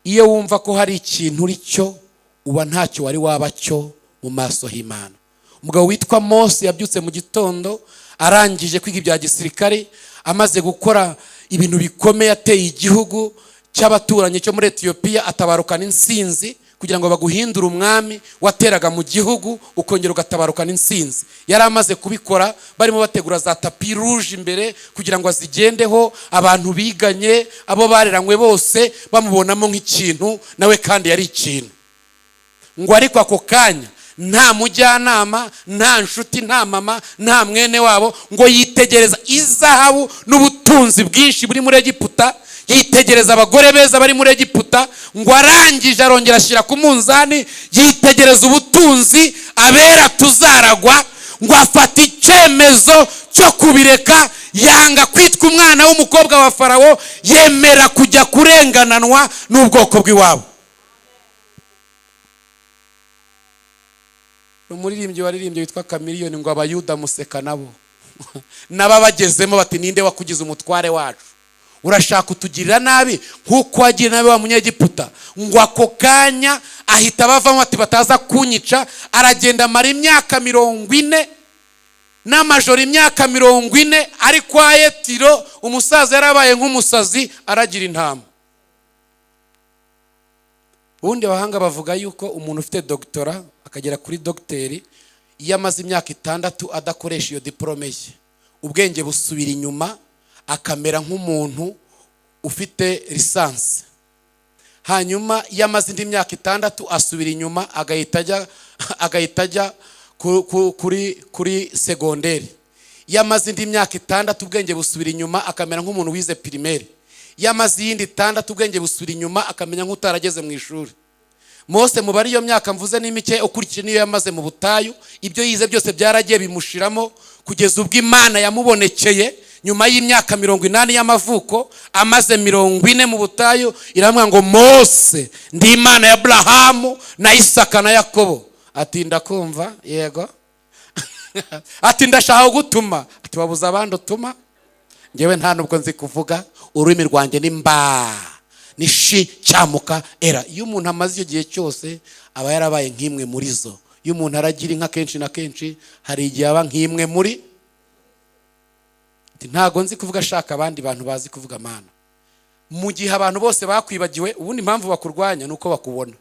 Speaker 1: iyo wumva ko hari ikintu uri cyo uba ntacyo wari waba cyo mu maso y'Imana. Umugabo witwa Mose yabyutse mu gitondo arangije kwiga ibya gisirikare, amaze gukora ibintu bikomeye, ateye igihugu cy'abaturanyi cyo muri Ethiopia, atabarukana insinzi kugira ngo baguhindure umwami wateraga mu gihugu ukongera ugatabarukana insinzi. Yari amaze kubikora, barimo bategura za tapi rouge imbere kugira ngo azigendeho, abantu biganye, abo bareranywe bose bamubonamo nk'ikintu, nawe kandi yari ikintu. Ngo ariko ako kanya nta mujyanama, nta nshuti, nta mama, nta mwene wabo, ngo yitegereza izahabu n'ubutunzi bwinshi buri muri Egiputa, yitegereza abagore beza bari muri Egiputa, ngo arangije arongera ashyira ku munzani, yitegereza ubutunzi abera tuzaragwa, ngo afata icyemezo cyo kubireka, yanga kwitwa umwana w'umukobwa wa Farawo, yemera kujya kurengananwa n'ubwoko bw'iwabo. Umuririmbyi waririmbye witwa Chameleone ngo abayuda museka nabo n'ababagezemo bati ninde wakugize umutware wacu, urashaka utugirira nabi nkuko wagiye nabi wa Munyegiputa. Ngo ako kanya ahita bavamo ati bataza kunyica, aragenda amara imyaka 40 n'amajoro imyaka 40 ari kwa Yetiro. Umusaza yarabaye nk'umusazi aragira intama. Ubundi abahanga bavuga yuko umuntu ufite doctora akagera kuri dogiteri, iyo amaze imyaka 6 adakoresha iyo diplome ye, ubwenge busubira inyuma, akamera nk'umuntu ufite lisansi. Hanyuma iyo amaze indi myaka 6 asubira inyuma, agahita ajya kuri segonderi. Iyo amaze indi myaka 6 ubwenge busubira inyuma, akamera nk'umuntu wize primaire. Iyo amaze iyindi 6 ubwenge busubira inyuma, akamenya nk'utarageze mu ishuri. Mose mubari iyo myaka mvuze ni mike ukurikije niyo yamaze mu butayu, ibyo yize byose byaragiye bimushiramo, kugeza ubwo Imana yamubonekeye nyuma y'imyaka 80 y'amavuko, amaze 40 mu butayu, iramwa ngo Mose, ndi Imana ya Abrahamu na Isaka na Yakobo. Ati ndakumva, yego. Ati ndashaka gutuma. Ati wabuza abandi utuma? Ngewe nta nubwo nzi kuvuga, ururimi rwanjye ni mba nishi cyamuka era. Iyo umuntu amaze iyo gihe cyose aba yarabaye nk'imwe muri zo. Iyo umuntu aragira inka kenshi na kenshi, hari igihe aba nk'imwe muri. Ntago nzi kuvuga, shaka abandi bantu bazi kuvuga Mana. Mu gihe abantu bose bakwibagiwe, ubundi impamvu bakurwanya nuko bakubona.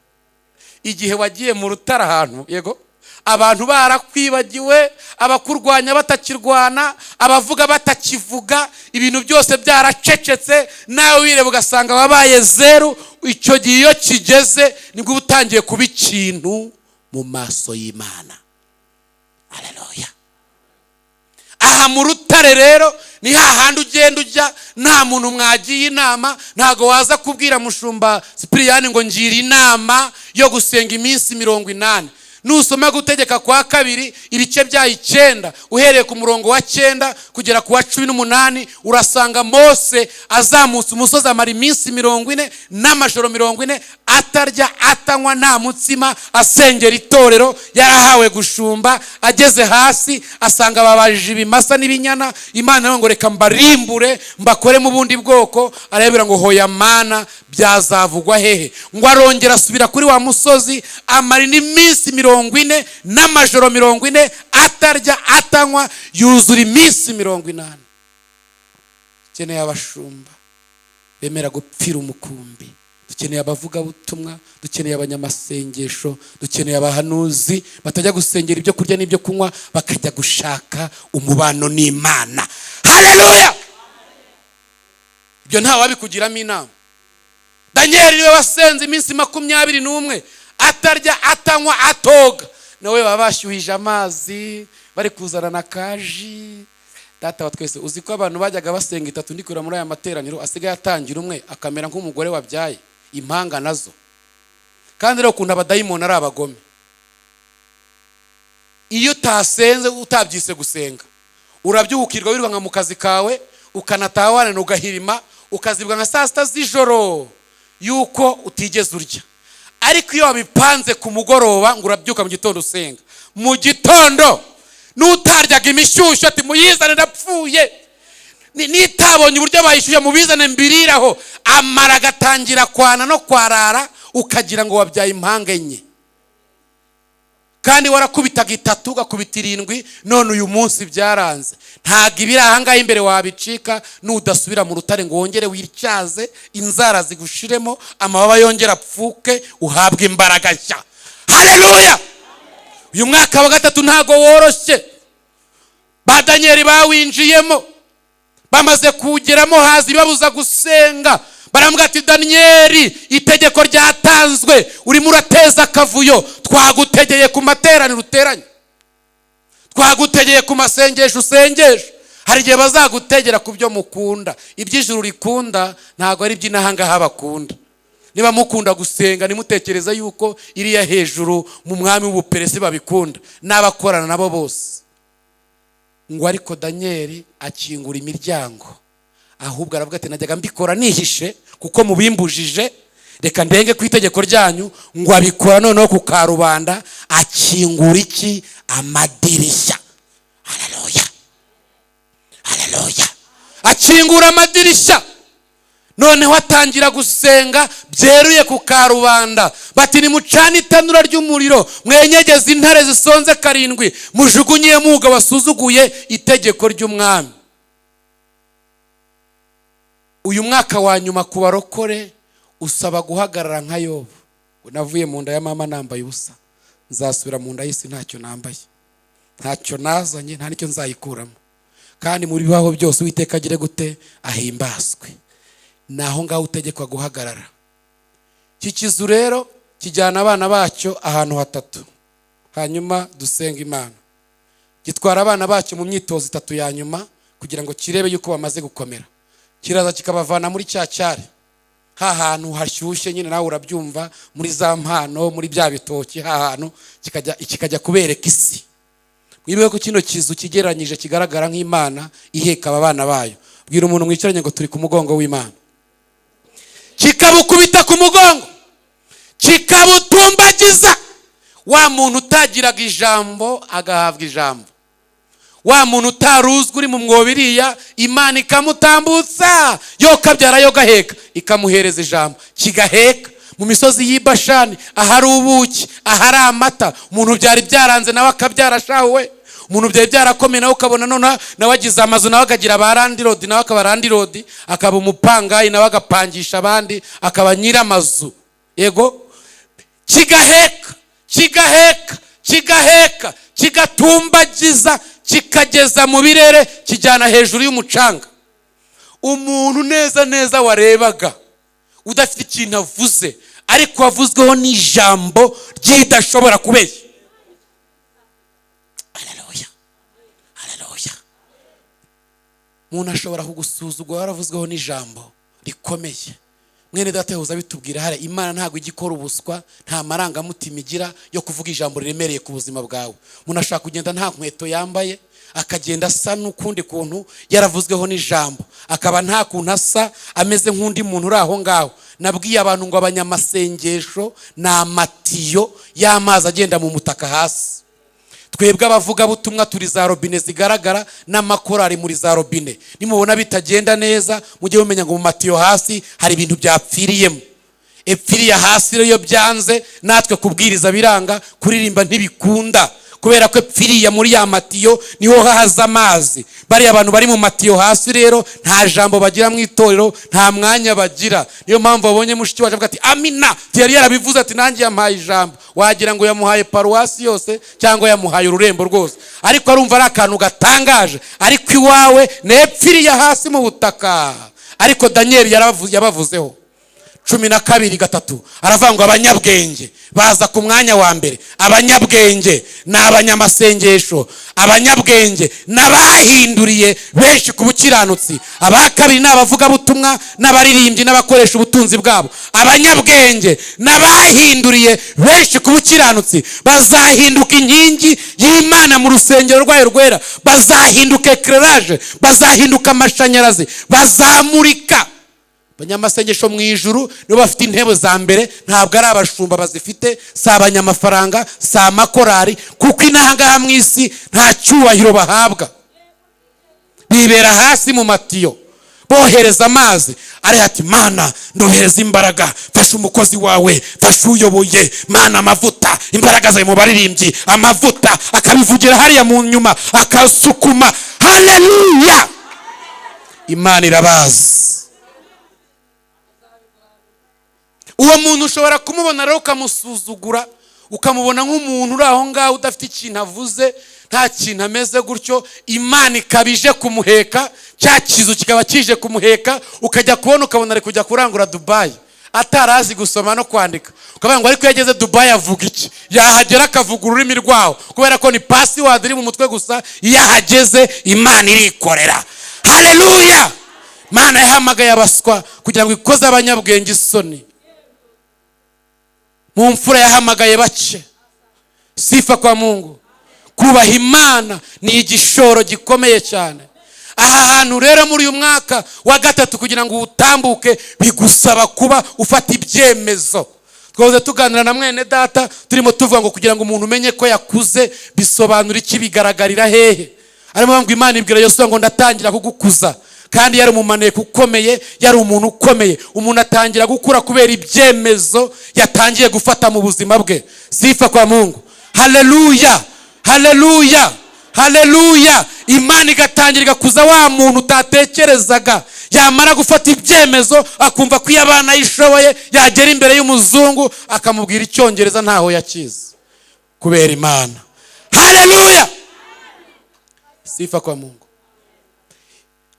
Speaker 1: Igihe wagiye mu rutara ahantu, yego, abantu barakwibagiwe, abakurwanya batakirwana, abavuga batakivuga, ibintu byose byaracecetse, nawe wireba ugasanga wabaye zero. Icyo gihe iyo kigeze nibwo utangiye kuba ikintu mu maso y'Imana. Haleluya. Aha mu rutare rero ni hahandi ugenda ujya, nta muntu mwagiye inama. Ntago waza kubwira mushumba Cyprien ngo ngira inama yo gusenga iminsi 80. Nusoma Gutegeka kwa 2 ibice bya 9 uhereye ku murongo wa 9 kugera ku wa 18, urasanga Mose azamutse umusozi amara iminsi 40 n'amajoro 40 atarya atanywa nta mutsima, asengera itorero yarahawe gushumba. Ageze hasi asanga babajije ibimasa n'ibinyana. Imana ngo reka mbarimbure mbakore mu bundi bwoko. Arebera ngo hoya Mana, byazavugwa hehe? Ngo arongera asubira kuri wa musozi amara iminsi 40 n'amajoro 40 atarya atanywa, yuzura iminsi 80. Dukeneye abashumba bemera gupfira umukumbi, dukeneye abavuga butumwa, dukeneye abanyamasengesho, dukeneye abahanuzi batajya gusengera ibyo kurya n'ibyo kunywa, bakajya gushaka umubano n'Imana. Haleluya. Ibyo nta wabikugiramo inama. Daniel niwe wasenze iminsi 21 atarya atanywa atoga, nawe babashyuhije amazi bari kuzana na kaji. Data wa twese, uzi ko abantu bajyaga basenga 3 ndikura muri aya materaniro, asigaye atangira umwe akamera nk'umugore wabyaye impanga nazo. Kandi rero kuntu abadayimoni ari abagome. Iyo utasenze utabyise gusenga, urabyukirwa wirirwa nka mu kazi kawe, ukanatawana ugahirima, ukazibwa nka saa 6 z'ijoro yuko utigeze urya. Ariko iyo wabipanze ku mugoroba ngo urabyuka mu gitondo usenga, mu gitondo n'utaryaga imishyushyu ati muyizane ndapfuye, nitabonye uburyo bayishyuye mubizane mbiriraho, amara agatangira kwana no kwarara ukagira ngo wabyaye impanga enye, kandi warakubitaga 3 ugakubita 7, none uyu munsi byaranze. Ntago ibiri ahangahe imbere wabicika nudasubira mu rutare ngo wongere wiryaze, inzara zigushiremo, amababa yongera apfuke, uhabwe imbaraga nshya. Haleluya! Uyu mwaka wa 3 ntago woroshye. Ba Danieli bawinjiyemo, bamaze kugeramo hazi babuza gusenga, barambwira ati Danieli, itegeko ryatanzwe, urimo urateza akavuyo, twagutegeye ku materaniro uteranye, twagutegeye ku masengesho usengesho. Hari igihe bazagutegera ku byo mukunda. Iby'ijuru rikunda ntago ari iby'inahangaha bakunda. Niba mukunda gusenga nimutekereza yuko iriya hejuru mu mwami w'ubuperesi babikunda, n'abakorana nabo bose. Ngo ariko Danieli akingura imiryango, ahubwo aravuga ati najyaga mbikora nihishe kuko mubimbujije, reka ndenge ku itegeko ryanyu. Ngo abikora noneho ku karubanda, akingura iki? Amadirishya. Haleluya, haleluya. Akingura amadirishya, noneho atangira gusenga byeruye ku karubanda. Bati nimucane itanura ry'umuriro, mwenyegeze intare zisonze 7, mujugunye muga wasuzuguye itegeko ry'umwami. Uyu mwaka wa nyuma ku barokore usaba guhagarara nka Yobu. Navuye mu nda ya mama nambaye ubusa, nzasubira mu nda y'isi ntacyo nambaye, ntacyo nazanye, nta nicyo nzayikuramo. Kandi muri bibaho byose Uwiteka agire gute? Ahimbazwe. Naho ngaho utegekwa guhagarara. Kikizu rero kijyana abana bacyo ahantu 3, hanyuma dusenga Imana. Gitwara abana bacyo mu myitozo 3 ya nyuma kugira ngo kirebe yuko bamaze gukomera. Kiraza kikabavana muri cyacyari, hantu hashyushye nyine, nawe urabyumva, muri za mpano, muri bya bitoki, hantu kikajya kubereka isi. Mwibuke ko kino kizu kigeranyije kigaragara nk'Imana iheka abana bayo. Bwira umuntu mwicaranye ngo turi ku mugongo w'Imana. Kikabukubita ku mugongo, kikabutumbagiza. Wa muntu utagiraga ijambo agahabwa ijambo, wa muntu utaruzwe uri mu mwobiriya, Imana ikamutambutsa, yo kabyara yo gaheka, ikamuhereza ijambo, kigaheka mu misozi y'Ibashani, ahari ubuki, ahari amata. Umuntu byari byaranze nawe akabyara shawe, umuntu byari byarakomeye nawe ukabona none nawe agize amazu, nawe akagira abarandirodi, nawe akaba randirodi, akaba umupangayi, nawe agapangisha abandi, akaba nyiramazu. Yego, kigaheka kigaheka kigaheka, kigatumbagiza, kikageza mu birere, kijyana hejuru y'umucanga. Umuntu neza neza warebaga udafite ikintu avuze, ariko wavuzweho n'ijambo ryidashobora kubeshya. Haleluya, haleluya. Umuntu ashobora kugusuzugura waravuzweho n'ijambo rikomeye. Mwene data yahoza bitubwira hare, Imana ntago igikora ubuswa, nta marangamutima igira yo kuvuga ijambo riremereye ku buzima bwawe. Umuntu ashaka kugenda nta nkweto yambaye, akagenda asa n'ukundi kuntu yaravuzweho n'ijambo, akaba nta kuntu asa, ameze nk'undi muntu uri aho ngaho. Nabwiye abantu ngo abanyamasengesho ni amatiyo y'amazi agenda mu mutaka hasi. Twebwe abavuga butumwa turi za robine zigaragara, n'amakorari muri za robine. Nimubona bitagenda neza, mujye mumenya ngo mu matiyo hasi hari ibintu byapfiriyemo. Epfiriya hasi rero byanze, natwe kubwiriza biranga, kuririmba ntibikunda, kubera ko epfiriya muri ya matiyo niho haza amazi. Bari abantu bari mu matiyo hasi rero nta jambo bagira mu itorero, nta mwanya bagira. Niyo mpamvu babonye mushiki waje avuga ati amina, yari yarabivuze ati nanjye yampaye ijambo. Wagira ngo yamuhaye paruwasi yose cyangwa yamuhaye ururembo rwose, ariko arumva ari akantu gatangaje. Ariko iwawe nepfiriya hasi mu butaka. Ariko Danieli yabavuzeho 12:3 aravuga ngo abanyabwenge baza ku mwanya wa mbere. Abanyabwenge ni abanyamasengesho, abanyabwenge n'abahinduriye benshi ku bukiranutsi. Abakabiri ni abavuga butumwa n'abaririmbyi n'abakoresha ubutunzi bwabo. Abanyabwenge n'abahinduriye benshi ku bukiranutsi bazahinduka inkingi y'Imana mu rusengero rwayo rwera, bazahinduka eclairage, bazahinduka amashanyarazi, bazamurika. Abanyamasengesho mu ijuru nibo bafite intebe za mbere, ntabwo ari abashumba bazifite, si abanyamafaranga, si amakorari, kuko inahangaha mu isi nta cyubahiro bahabwa. bibera hasi mu matiyo bohereza amazi. Ariya ati Mana ndohereza imbaraga, fasha umukozi wawe, fasha uyoboye Mana, amavuta, imbaraga zawe mu baririmbyi, amavuta akabivugira hariya mu nyuma akasukuma. Haleluya! Imana irabazi. Uwo muntu ushobora kumubona rero ukamusuzugura, ukamubona nk'umuntu uri aho ngaho udafite ikintu avuze, nta kintu ameze gutyo. Imana ikabije kumuheka, cya kizu kikaba kije kumuheka, ukajya kubona ukabona ari kujya kurangura Dubai atarazi gusoma no kwandika. Ukavuga ngo ariko yageze Dubai avuga iki? Yahagera akavuga ururimi rwaho, kubera ko ni password iri mu mutwe gusa. Iyo ahageze Imana irikorera. Haleluya! Imana yahamagaye abaswa kugira ngo ikoze abanyabwenge isoni. Mu mfura yahamagaye bace. Sifa kwa Mungu. Kubaha Imana ni igishoro gikomeye cyane. Aha hantu rero muri uyu mwaka wa gatatu kugira ngo utambuke bigusaba kuba ufata ibyemezo. Twahoze tuganira na mwene data turimo tuvuga ngo kugira ngo umuntu umenye ko yakuze bisobanura iki, bigaragarira hehe. Arimo ngo Imana ibwira Yosuwa ngo ndatangira kugukuza. Kandi yari umumaneko ukomeye, yari umuntu ukomeye. Umuntu atangira gukura kubera ibyemezo yatangiye gufata mu buzima bwe. Sifa kwa Mungu. Haleluya! Haleluya! Haleluya! Imana igatangira igakuza wa muntu utatekerezaga. Yamara gufata ibyemezo akumva ko abana yishoboye, yagera imbere y'umuzungu akamubwira icyongereza ntaho yakize kubera Imana. Haleluya! Sifa kwa Mungu.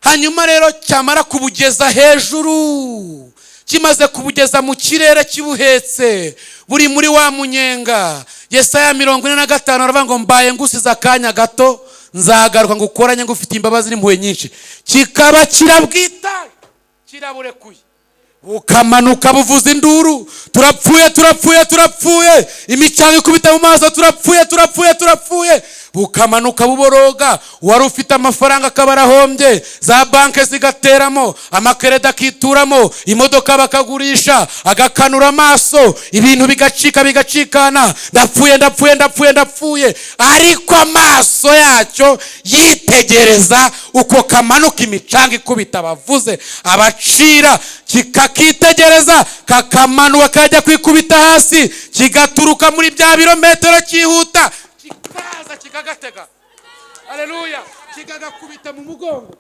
Speaker 1: Hanyuma rero cyamara kubugeza hejuru, kimaze kubugeza mu kirere kibuhetse, buri muri wa munyenga. Yesaya 45 aravuga ngo mbaye ngusiza akanya gato, nzagaruka ngukoranye ngufite imbabazi n'impuhwe nyinshi. Kikaba kirabwita, kiraburekuye, bukamanuka buvuza induru, turapfuye turapfuye turapfuye, imicanga ikubita mu maso, turapfuye turapfuye turapfuye. Bukamanuka buboroga, wari ufite amafaranga akabarahombye, za banke zigateramo, amakereda akituramo, imodoka bakagurisha, agakanura amaso, ibintu bigacika bigacikana, ndapfuye ndapfuye ndapfuye ndapfuye. Ariko amaso yacyo yitegereza uko kamanuka imicanga ikubita abavuze abacira, kikakitegereza, kakamanuka kajya kwikubita hasi, kigaturuka muri bya birometero cyihuta, kikaza kikagatega. Haleluya! Kikagakubita mu mugongo,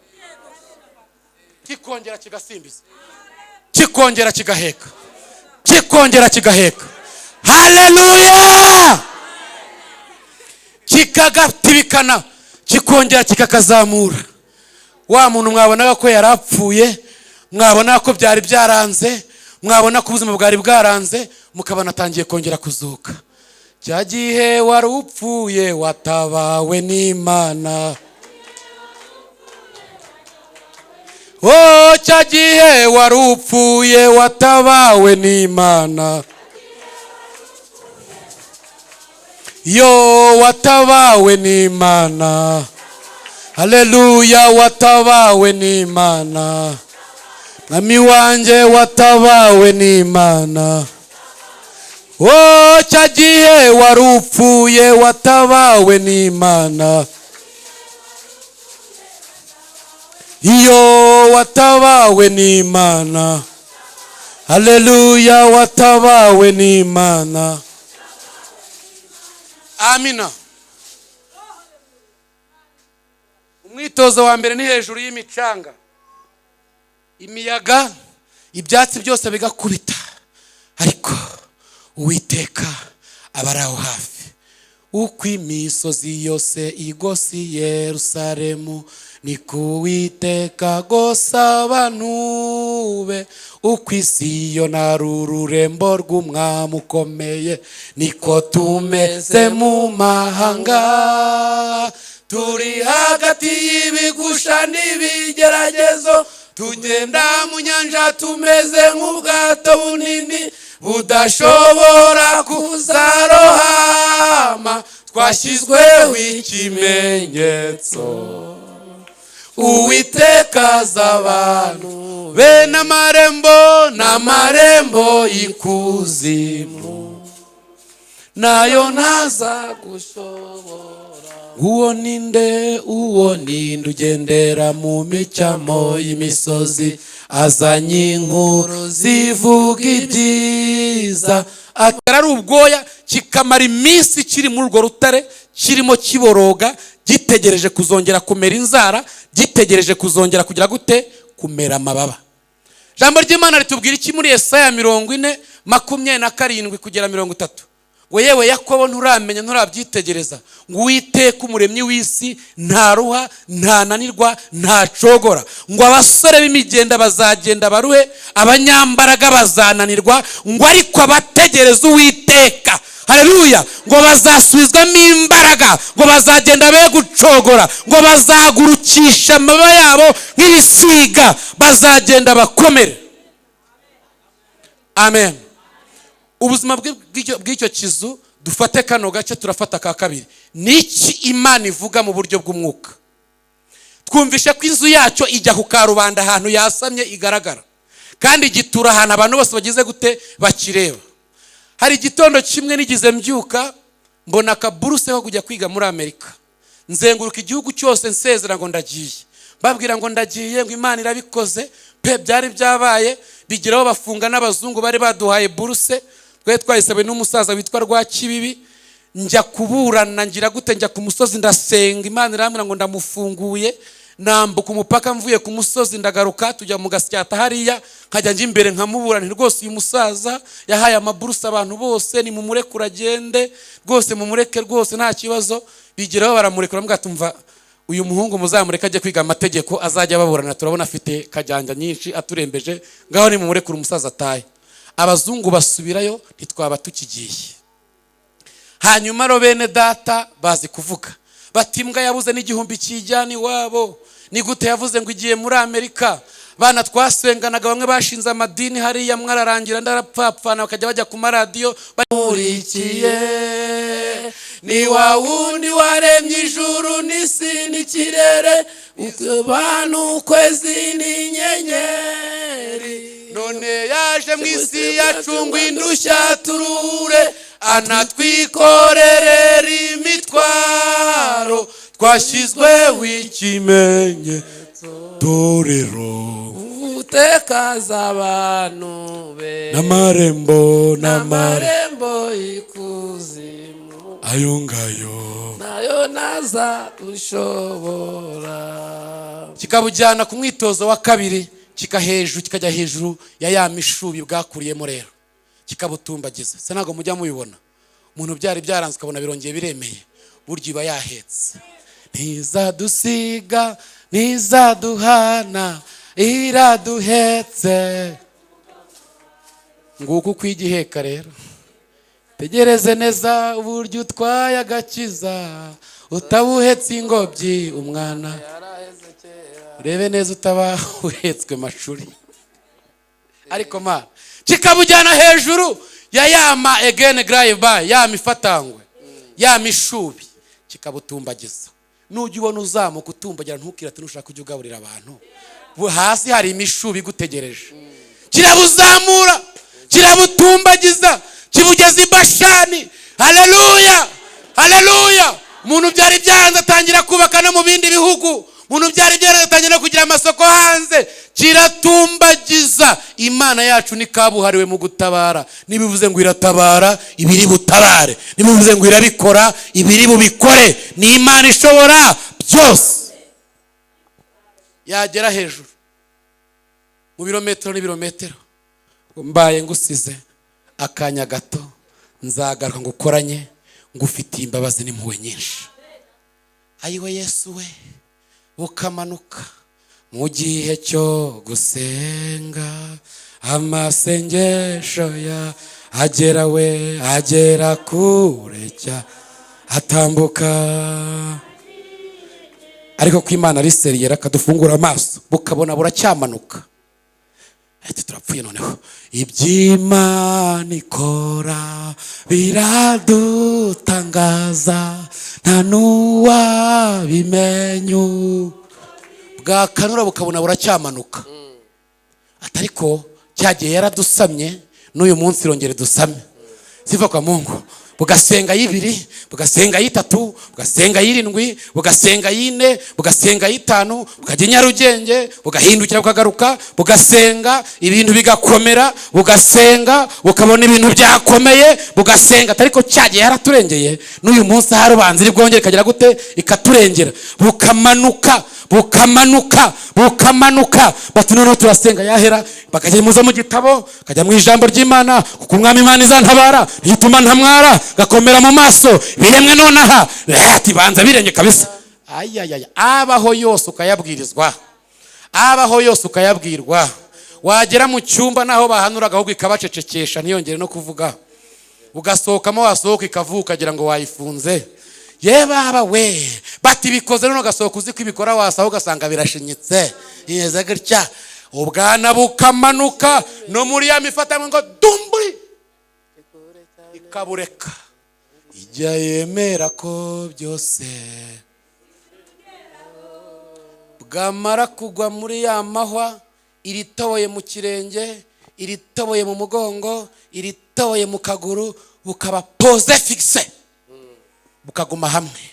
Speaker 1: kikongera kigasimbiza, kikongera kigaheka, kikongera kigaheka. Haleluya! Kikagatibikana, kikongera kikakazamura. Wa muntu mwabonaga ko yarapfuye, mwabona ko byari byaranze, mwabona ko ubuzima bwari bwaranze, mukabana atangiye kongera kuzuka. Cya gihe wari upfuye watabawe n'Imana. Oh, cya gihe wari upfuye watabawe n'Imana. Yo, watabawe n'Imana. Haleluya, watabawe n'Imana. Mwami wanje watabawe n'Imana. Oh, cya gihe wari upfuye watabawe n'Imana. Iyo watabawe n'Imana. Haleluya, watabawe n'Imana. Amina. Umwitozo wa mbere ni hejuru y'imicanga, imiyaga, ibyatsi byose bigakubita, ariko Uwiteka abaraho hafi. Uko imisozi yose igosi Yerusalemu, niko Uwiteka gosa abantu be. Uko isi yo nari ururembo rw'umwami ukomeye, niko tumeze mu mahanga. Turi hagati y'ibigusha n'ibigeragezo, tugenda mu nyanja tumeze nk'ubwato bunini budashobora kuzarohama. Twashyizweho ikimenyetso, Uwiteka aza abantu be n'amarembo y'ikuzimu, nayo ntaza gushobora uwo ninde ugendera mu micamo y'imisozi, azanye inkuru zivuga ibyiza. Ari ubwoya kikamara iminsi kiri muri urwo rutare, kirimo kiboroga, gitegereje kuzongera kumera inzara, gitegereje kuzongera kugira gute, kumera amababa. Jambo ry'Imana ritubwira iki muri Yesaya 40:27 kugera 30? ngo yewe Yakobo nturamenya nturabyitegereza, ngo Uwiteka umuremyi w'isi ntaruha ntananirwa ntacogora, ngo abasore b'imigenda bazagenda baruhe, abanyambaraga bazananirwa, ngo ariko abategereza Uwiteka, haleluya, ngo bazasubizwamo imbaraga, ngo bazagenda be gucogora, ngo bazagurukisha amababa yabo nk'ibisiga, bazagenda bakomere. Amen. Ubuzima bw'icyo kizu dufate kano gace, turafata ka kabiri. Niki Imana ivuga mu buryo bw'umwuka? Twumvishe ko inzu yacyo ijya ku karubanda ahantu yasamye igaragara, kandi gitura ahantu abantu bose bagize gute, bakireba. Hari igitondo kimwe nigize mbyuka, mbona akaburuse ko kujya kwiga muri Amerika. Nzenguruka igihugu cyose nsezera ngo ndagiye, babwira ngo ndagiye, ngo Imana irabikoze pe, byari byabaye. Bigiraho bafunga n'abazungu bari baduhaye buruse, twe twayisabe n'umusaza witwa Rwakibibi. Njya kuburana, ngira gute, njya ku musozi ndasenga, Imana irambwira ngo ndamufunguye. Nambuka umupaka mvuye ku musozi, ndagaruka tujya mu Gasyata hariya, nkajya njya imbere nkamuburana, rwose uyu musaza yahaye amaburusa abantu bose, ni mumurekura agende rwose, mumureke rwose nta kibazo. Bigiraho baramurekura, mugatumva uyu muhungu muzamureka ajye kwiga amategeko, azajya baburana, turabona afite kajyanja nyinshi aturembeje, ngaho ni mumurekura umusaza ataye. Abazungu basubirayo, ntitwaba tukigiye. Hanyuma ro bene data bazi kuvuga bati, imbwa yabuze n'igihumbi kijyana iwabo, ni gute yavuze ngo igiye muri Amerika? Bana twasenganaga, bamwe bashinze amadini hariya, mwararangira ndarapfapfana, bakajya bajya ku maradiyo bamurikiye, ni wa wundi waremye ijuru n'isi n'ikirere, abantu ukwezi n'inyenyeri, none yaje mu isi yacungwa indushya turure, anatwikorerera imitwaro, twashyizweho ikimenyetso, torero utekaza abantu be, n'amarembo ikuzimu, ayo ngayo nayo naza ushobora. Kikabujyana ku mwitozo wa kabiri, kikajya hejuru ya ya mishubi bwakuriyemo rero, kikabutumbagiza. Se ntago mujya mubibona umuntu byari byaranze ukabona birongeye biremeye, burya iba yahetse. Ntizadusiga ntizaduhana, iraduhetse. Nguko kwigiheka rero, tegereze neza uburyo utwaye agakiza, utabuhetse ingobyi umwana, urebe neza utaba uhetswe mashuri. Ariko ma kikabujyana hejuru ya yama again drive by, yama ifatangwe, yama ishubi, kikabutumbagiza. Nujya ubona uzamuka utumbagira, ntukirate nushaka kujya ugaburira abantu, hasi hari imishubi gutegereje. Kirabuzamura, kirabutumbagiza, kibugeza i Bashani. Haleluya, haleluya. Umuntu byari byaranze atangira kubaka no mu bindi bihugu, umuntu byari byaranze atangira kugira amasoko hanze, kiratumbagiza. Imana yacu ni kabuhariwe mu gutabara. Nibivuze ngo iratabara, ibiri butabare. Nibivuze ngo irabikora, ibiri bubikore. Ni Imana ishobora byose. Yagera hejuru mu birometero n'ibirometero, mbaye ngusize akanya gato, nzagaruka ngukoranye, ngufitiye imbabazi n'impuhwe nyinshi. Ayiwe Yesu we, ukamanuka mu gihe cyo gusenga, amasengesho ya agera we, agera kure cya atambuka. Ariko ko Imana ari seriyera, kadufungura amaso bukabona buracyamanuka. Ati turapfuye noneho. Iby'Imana ikora biradutangaza, nta n'uwabimenyu. Bwakanura bukabona buracyamanuka. Atariko cyagiye yaradusamye, n'uyu munsi irongere dusame. Siva kwa Mungu, bugasenga y'ibiri, bugasenga y'itatu, bugasenga y'irindwi, bugasenga y'ine, bugasenga y'itanu, bukajya i Nyarugenge, bugahindukira bukagaruka, bugasenga ibintu bigakomera, bugasenga bukabona ibintu byakomeye, bugasenga. Ariko cyagiye yaraturengeye, n'uyu munsi hari ubanza iri bwongere ikagira gute ikaturengera, bukamanuka bukamanuka bukamanuka. Bati noneho turasenga yahera, bakajya muza mu gitabo, kajya mu ijambo ry'Imana, kuko umwami Imana izantabara ntituma ntamwara, gakomera mu maso biremwe nonaha. Ati banza birenge kabisa. Ayayaya, abaho yose ukayabwirizwa, abaho yose ukayabwirwa. Wagera mu cyumba naho bahanuraga ahubwo ikabacecekesha ntiyongere no kuvuga, ugasohokamo wasohoka ikavuka ukagira ngo wayifunze. Ye baba we, bati bikoze none ugasohoka uzi ko ibikora wasaho ugasanga birashinyitse yeze gutya, ubwana bukamanuka no muri ya mifatamo ngo dumburi ikabureka, ijya yemera ko byose bwamara kugwa muri ya mahwa, iritoboye mu kirenge, iritoboye mu mugongo, iritoboye mu kaguru, bukaba pose fixe, bukaguma hamwe.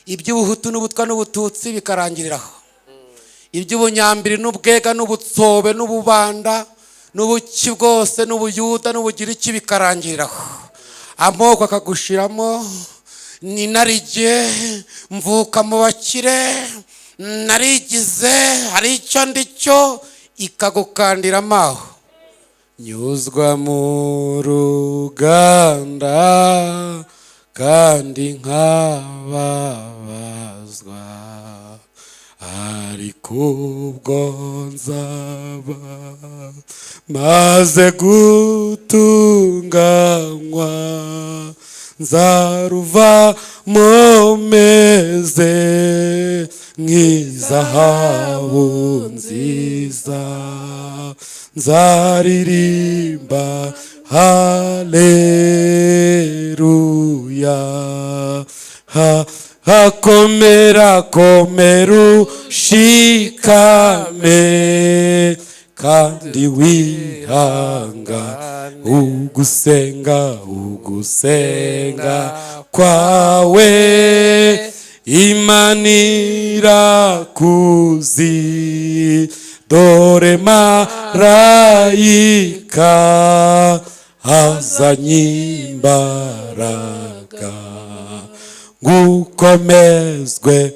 Speaker 1: Iby'ubuhutu n'ubutwa n'ubututsi bikarangiriraho, iby'ubunyambiri n'ubwega n'ubutsobe n'ububanda n'ubuki bwose n'ubuyuda n'ubugiriki bikarangiriraho, amoko akagushiramo. Ni narige mvuka mu bakire, narigize hari icyo ndicyo, ikagukandiramo aho. Nyuzwa mu ruganda kandi nkababazwa, ariko ubwo nzaba maze gutunganywa, nzaruvamo meze nk'izahabu nziza, nzaririmba haleluya. Hakomera komera ushikame, kandi wihanga ugusenga kwawe, Imana irakuzi. Dore marayika azanye imbaraga, ngukomezwe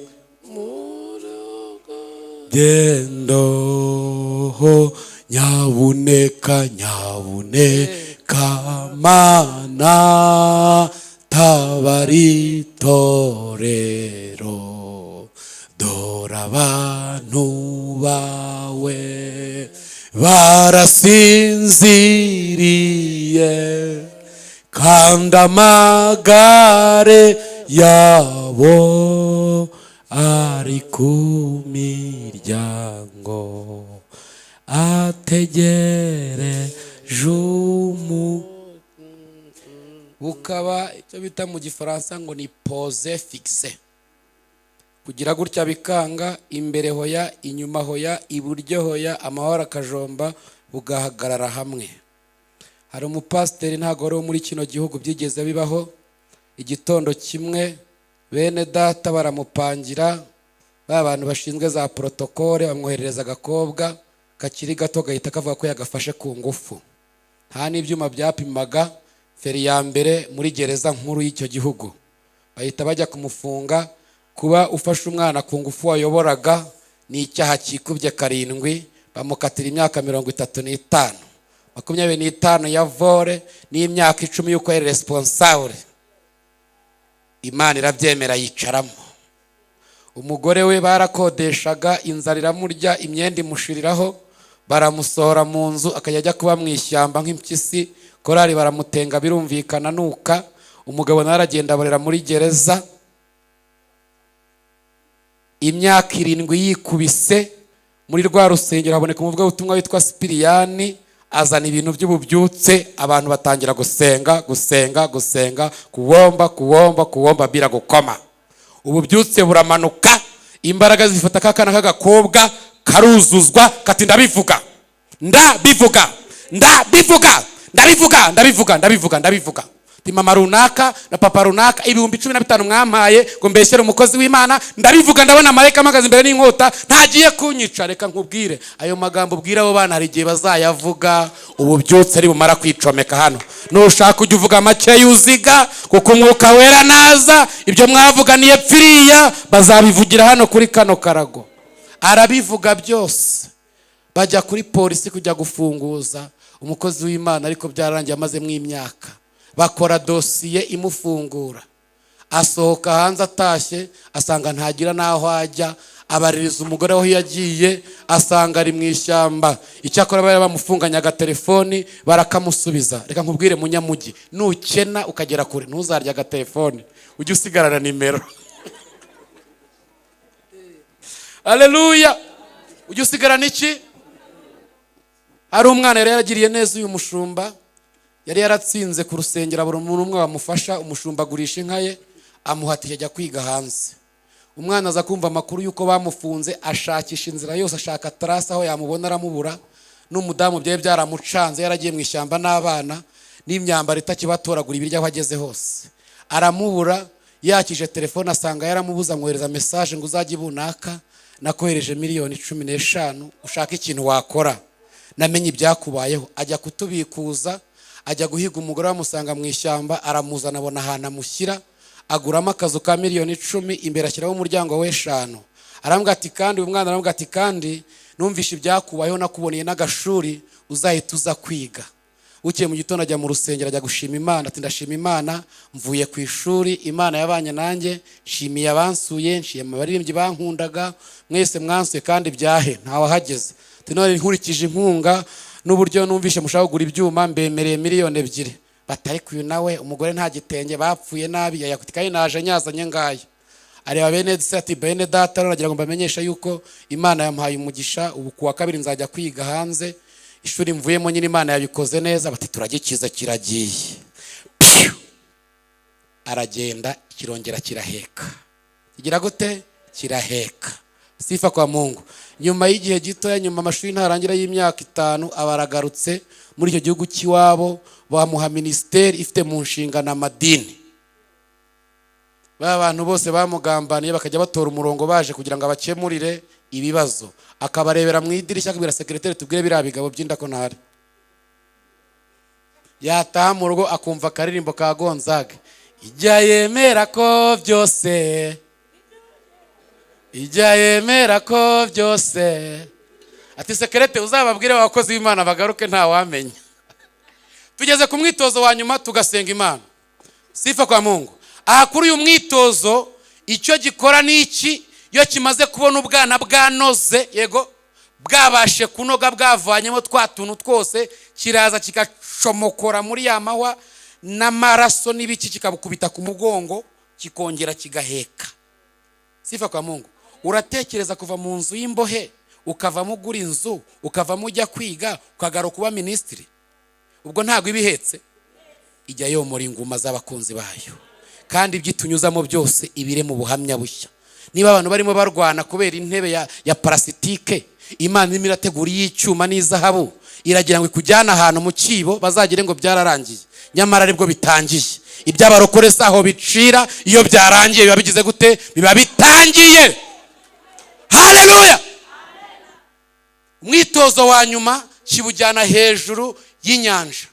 Speaker 1: gendo, nyabuneka nyabuneka Mana, tabari torero. Dore abantu bawe barasinziriye, kandi amagare yabo ari ku miryango, ategereje bukaba icyo bita mu gifaransa ngo ni pose fixe. Kugira gutya bikanga, imbere hoya, inyuma hoya, iburyo hoya, amahoro akajomba, bugahagarara hamwe. Hari umupasiteri ntago wari wo muri kino gihugu byigeze bibaho, igitondo kimwe bene data baramupangira, ba bantu bashinzwe za protokole bamwoherereza agakobwa kakiri gato gahita kavuga ko yagafashe ku ngufu. Nta n'ibyuma byapimaga, feri ya mbere muri gereza nkuru y'icyo gihugu, bahita bajya kumufunga. Kuba ufashe umwana ku ngufu wayoboraga ni icyaha kikubye 7, bamukatira imyaka 35, 25 ya vore n'imyaka 10 yuko ari responsable. Imana irabyemera yicaramo. Umugore we barakodeshaga, inzara iramurya, imyenda imushiriraho, baramusohora mu nzu akajya ajya kuba mu ishyamba nk'impyisi. Korari baramutenga birumvikana nuka. Umugabo naragenda aborera muri gereza, imyaka 7 yikubise. Muri rwa rusengero haboneka umuvuga ubutumwa witwa Sipiriyani, azana ibintu by'ububyutse, abantu batangira gusenga kubomba bira gukoma. Ububyutse buramanuka, imbaraga zifata kakana k'agakobwa karuzuzwa, kati ndabivuga ti mama runaka na papa runaka ibihumbi 15 mwampaye ngo mbeshyere umukozi w'Imana, ndabivuga ndabona marayika amagaze imbere n'inkota ntagiye kunyica. Reka nkubwire ayo magambo ubwira abo bana hari igihe bazayavuga ububyutse ari bumara kwicomeka hano. Nushaka ujye uvuga make yuziga kuko umwuka wera naza ibyo mwavuganiye pfiriya bazabivugira hano kuri kano karago. Arabivuga byose. Bajya kuri polisi kujya gufunguza umukozi w'Imana, ariko byararangiye amazemo imyaka. Bakora dosiye imufungura, asohoka hanze atashye asanga ntagira naho ajya, abaririza umugore aho yagiye asanga ari mu ishyamba. Icyakora bari bamufunganya agatelefoni barakamusubiza. Reka nkubwire munyamugi, nukena ukagera kure ntuzarya agatelefoni, ujye usigarana nimero. Haleluya. Ujye usigarana iki? Hari umwana yari yaragiriye neza uyu mushumba, yari yaratsinze ku rusengero, buri umuntu umwe bamufasha, umushumba agurisha inka ye amuhatiye ajya kwiga hanze. Umwana aza kumva amakuru yuko bamufunze, ashakisha inzira yose, ashaka tarasa aho yamubona aramubura. N'umudamu byaye byaramucanze, yaragiye mu ishyamba n'abana n'imyambaro itakibatoragura ibiryo aho ageze hose, aramubura. Yakije telefone asanga yaramubuza, amwohereza message ngo uzajye bunaka nakohereje miliyoni 15 ushaka ikintu wakora, namenye ibyakubayeho. Ajya kutubikuza, ajya guhiga umugore wamusanga mu ishyamba, aramuzana abona ahantu amushyira, aguramo akazu ka miliyoni 10, imbere ashyiraho umuryango w'5. Arambwira ati kandi uyu mwana arambwira ati kandi numvishe ibyakubayeho, nakuboneye n'agashuri uzahita uza kwiga. Ukiye mu gitondo ajya mu rusengero ajya gushima Imana, ati ndashima Imana mvuye ku ishuri, Imana yabanye nanjye, nshimiye abansuye, nshimiye abaririmbyi bankundaga, mwese mwansuye kandi byahe ntawahageze. Ati none nkurikije inkunga n'uburyo numvishe mushaka kugura ibyuma, mbemereye miliyoni 2. Batari kuyu nawe umugore nta gitenge, bapfuye nabi, yakutikaye naje nyazanye ngaye. Areba bene ati bene data nagira ngo mbamenyesha yuko Imana yampaye umugisha, ubu kuwa kabiri nzajya kwiga hanze, ishuri mvuyemo nyine Imana yabikoze neza. Bati turagikiza kiragiye. Aragenda kirongera kiraheka. Kigira gute? Kiraheka. Sifa kwa Mungu. Nyuma y'igihe gito, nyuma amashuri ntarangira y'imyaka 5, abaragarutse muri icyo gihugu kiwabo, bamuha ministeri ifite mu nshingano amadini. Abantu bose bamugambaniye bakajya batora umurongo baje kugira ngo abakemurire ibibazo. Akabarebera mu idirishya akabwira secretary tubwire biriya bigabo by'indako ntari. Yataha mu rugo akumva akaririmbo ka Gonzaga, ijya yemera ko byose, ijya yemera ko byose. Ati secretary uzababwire abakozi b'Imana bagaruke nta wamenya. Tugeze ku mwitozo wa nyuma tugasenga Imana. Sifa kwa Mungu. Aha kuri uyu mwitozo icyo gikora n'iki? Iyo kimaze kubona ubwana bwanoze, yego bwabashe kunoga, bwavanyemo twa tuntu twose, kiraza kigacomokora muri ya mahwa n'amaraso n'ibiki, kikabukubita ku mugongo, kikongera kigaheka. Sifa kwa Mungu. Uratekereza kuva mu nzu y'imbohe ukavamo ugura inzu, ukavamo ujya kwiga, ukagaruka kuba ministry, ubwo ntago ibihetse? Ijya yomora inguma z'abakunzi bayo, kandi ibyitunyuzamo byose ibire mu buhamya bushya. Niba abantu barimo barwana kubera intebe ya parasitike, Imana irimo irategura y'icyuma n'izahabu, iragira ngo ikujyana ahantu mu kibo bazagire ngo byararangiye, nyamara aribwo bitangiye. Iby'abarokore saho bicira, iyo byarangiye biba bigize gute? Biba bitangiye. Haleluya. Umwitozo wa nyuma kibujyana hejuru y'inyanja,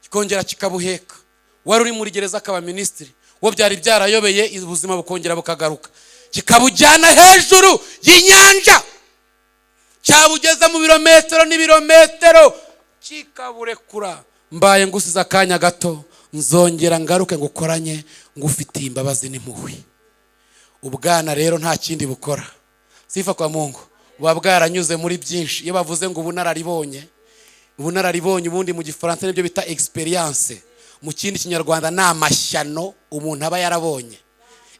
Speaker 1: kikongera kikabuheka. Wari uri muri gereza akaba ministry, wo byari byarayobeye, ubuzima bukongera bukagaruka, kikabujyana hejuru y'inyanja, cyabugeza mu birometero n'ibirometero, kikaburekura. Mbaye ngusiza akanya gato, nzongera ngaruke ngukoranye, ngufitiye imbabazi n'impuhwe. Ubwana rero nta kindi bukora. Sifa kwa Mungu. Buba bwaranyuze muri byinshi. Iyo bavuze ngo ubunararibonye, ubundi mu gifaransa nibyo bita experience, mu kindi kinyarwanda ni amashyano umuntu aba yarabonye.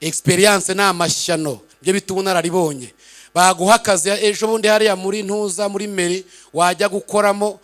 Speaker 1: Experience ni amashyano, byo bita ubunararibonye. Baguha akazi ejo bundi hariya muri ntuza muri meri, wajya gukoramo